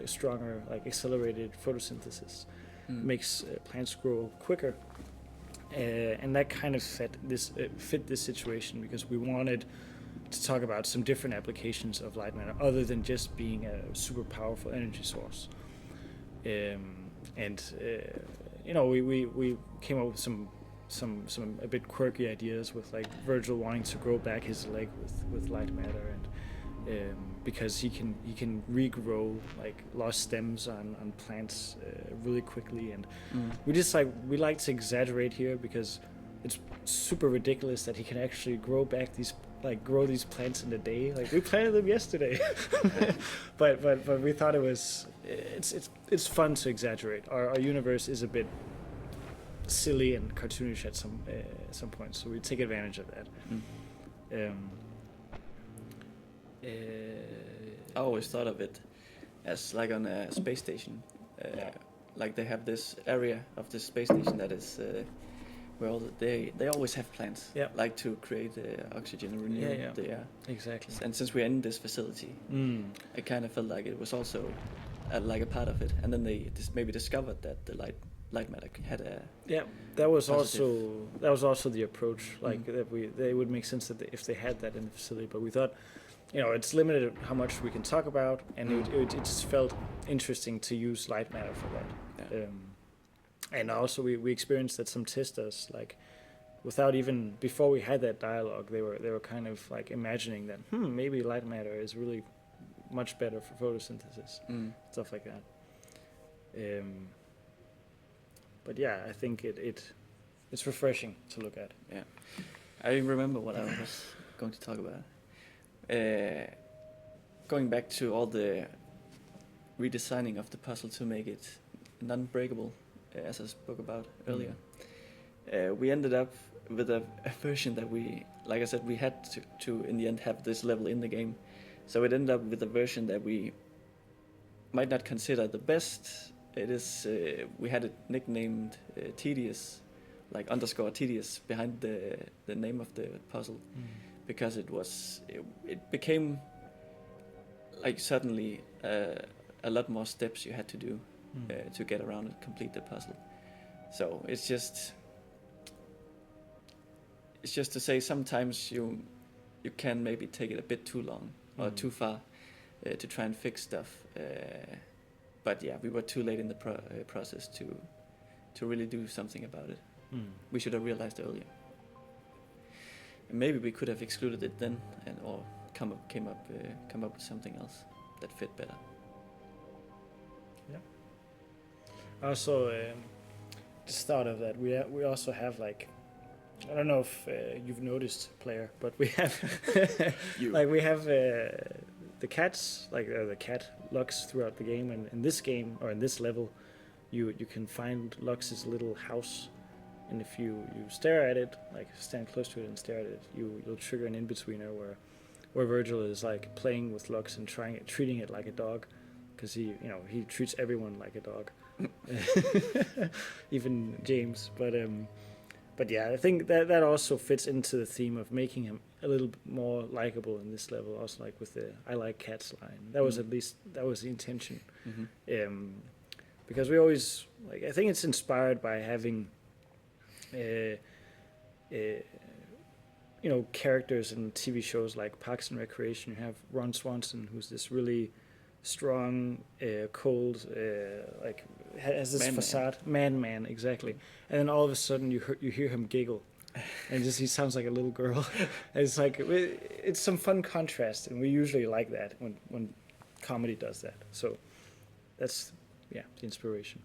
stronger, like accelerated photosynthesis, makes plants grow quicker, and that kind of fit this situation, because we wanted to talk about some different applications of Lightmatter other than just being a super powerful energy source. We came up with some a bit quirky ideas, with like Virgil wanting to grow back his leg with Lightmatter, and because he can regrow like lost stems on plants really quickly, and we like to exaggerate here, because it's super ridiculous that he can actually grow these plants in a day. Like, we planted them yesterday. but we thought it's fun to exaggerate. Our universe is a bit silly and cartoonish at some point, so we take advantage of that. I always thought of it as like on a space station. Like they have this area of the space station that is where they always have plants, like to create oxygen and renew the air. Exactly. And since we're in this facility, I kind of felt like it was also like a part of it. And then they maybe discovered that the Lightmatter had a that was positive. also the approach, like that they would make sense that if they had that in the facility, but we thought, it's limited how much we can talk about, and it just felt interesting to use Lightmatter for that. And also we experienced that some testers, like, without even, before we had that dialogue, they were kind of like imagining that maybe Lightmatter is really much better for photosynthesis, stuff like that. But yeah, I think it's refreshing to look at. Yeah, I remember what I was going to talk about. Going back to all the redesigning of the puzzle to make it non-breakable, as I spoke about earlier, we ended up with a version that we, like I said, we had to in the end have this level in the game. So it ended up with a version that we might not consider the best. It is, we had it nicknamed Tedious, like _Tedious behind the name of the puzzle, because it became like suddenly a lot more steps you had to do to get around and complete the puzzle. So it's just to say sometimes you can maybe take it a bit too long or too far to try and fix stuff. But yeah, we were too late in the process to really do something about it. We should have realized earlier. And maybe we could have excluded it then, or come up with something else that fit better. Yeah. Also, just thought of that. We also have like, I don't know if you've noticed, player, but we have like we have the cats, like the cat Lux throughout the game, and in this game or in this level, you can find Lux's little house, and if you stare at it, like stand close to it and stare at it, you'll trigger an in-betweener where Virgil is like playing with Lux and treating it like a dog, because he treats everyone like a dog, even James. But yeah, I think that also fits into the theme of making him a little bit more likable in this level. Also, like with the "I like cats" line, that was at least the intention. Because we always like, I think it's inspired by having, characters in TV shows like Parks and Recreation. You have Ron Swanson, who's this really strong, cold, like has this facade, man, exactly. And then all of a sudden you hear him giggle, and he sounds like a little girl. And it's like it's some fun contrast, and we usually like that when comedy does that. So that's the inspiration.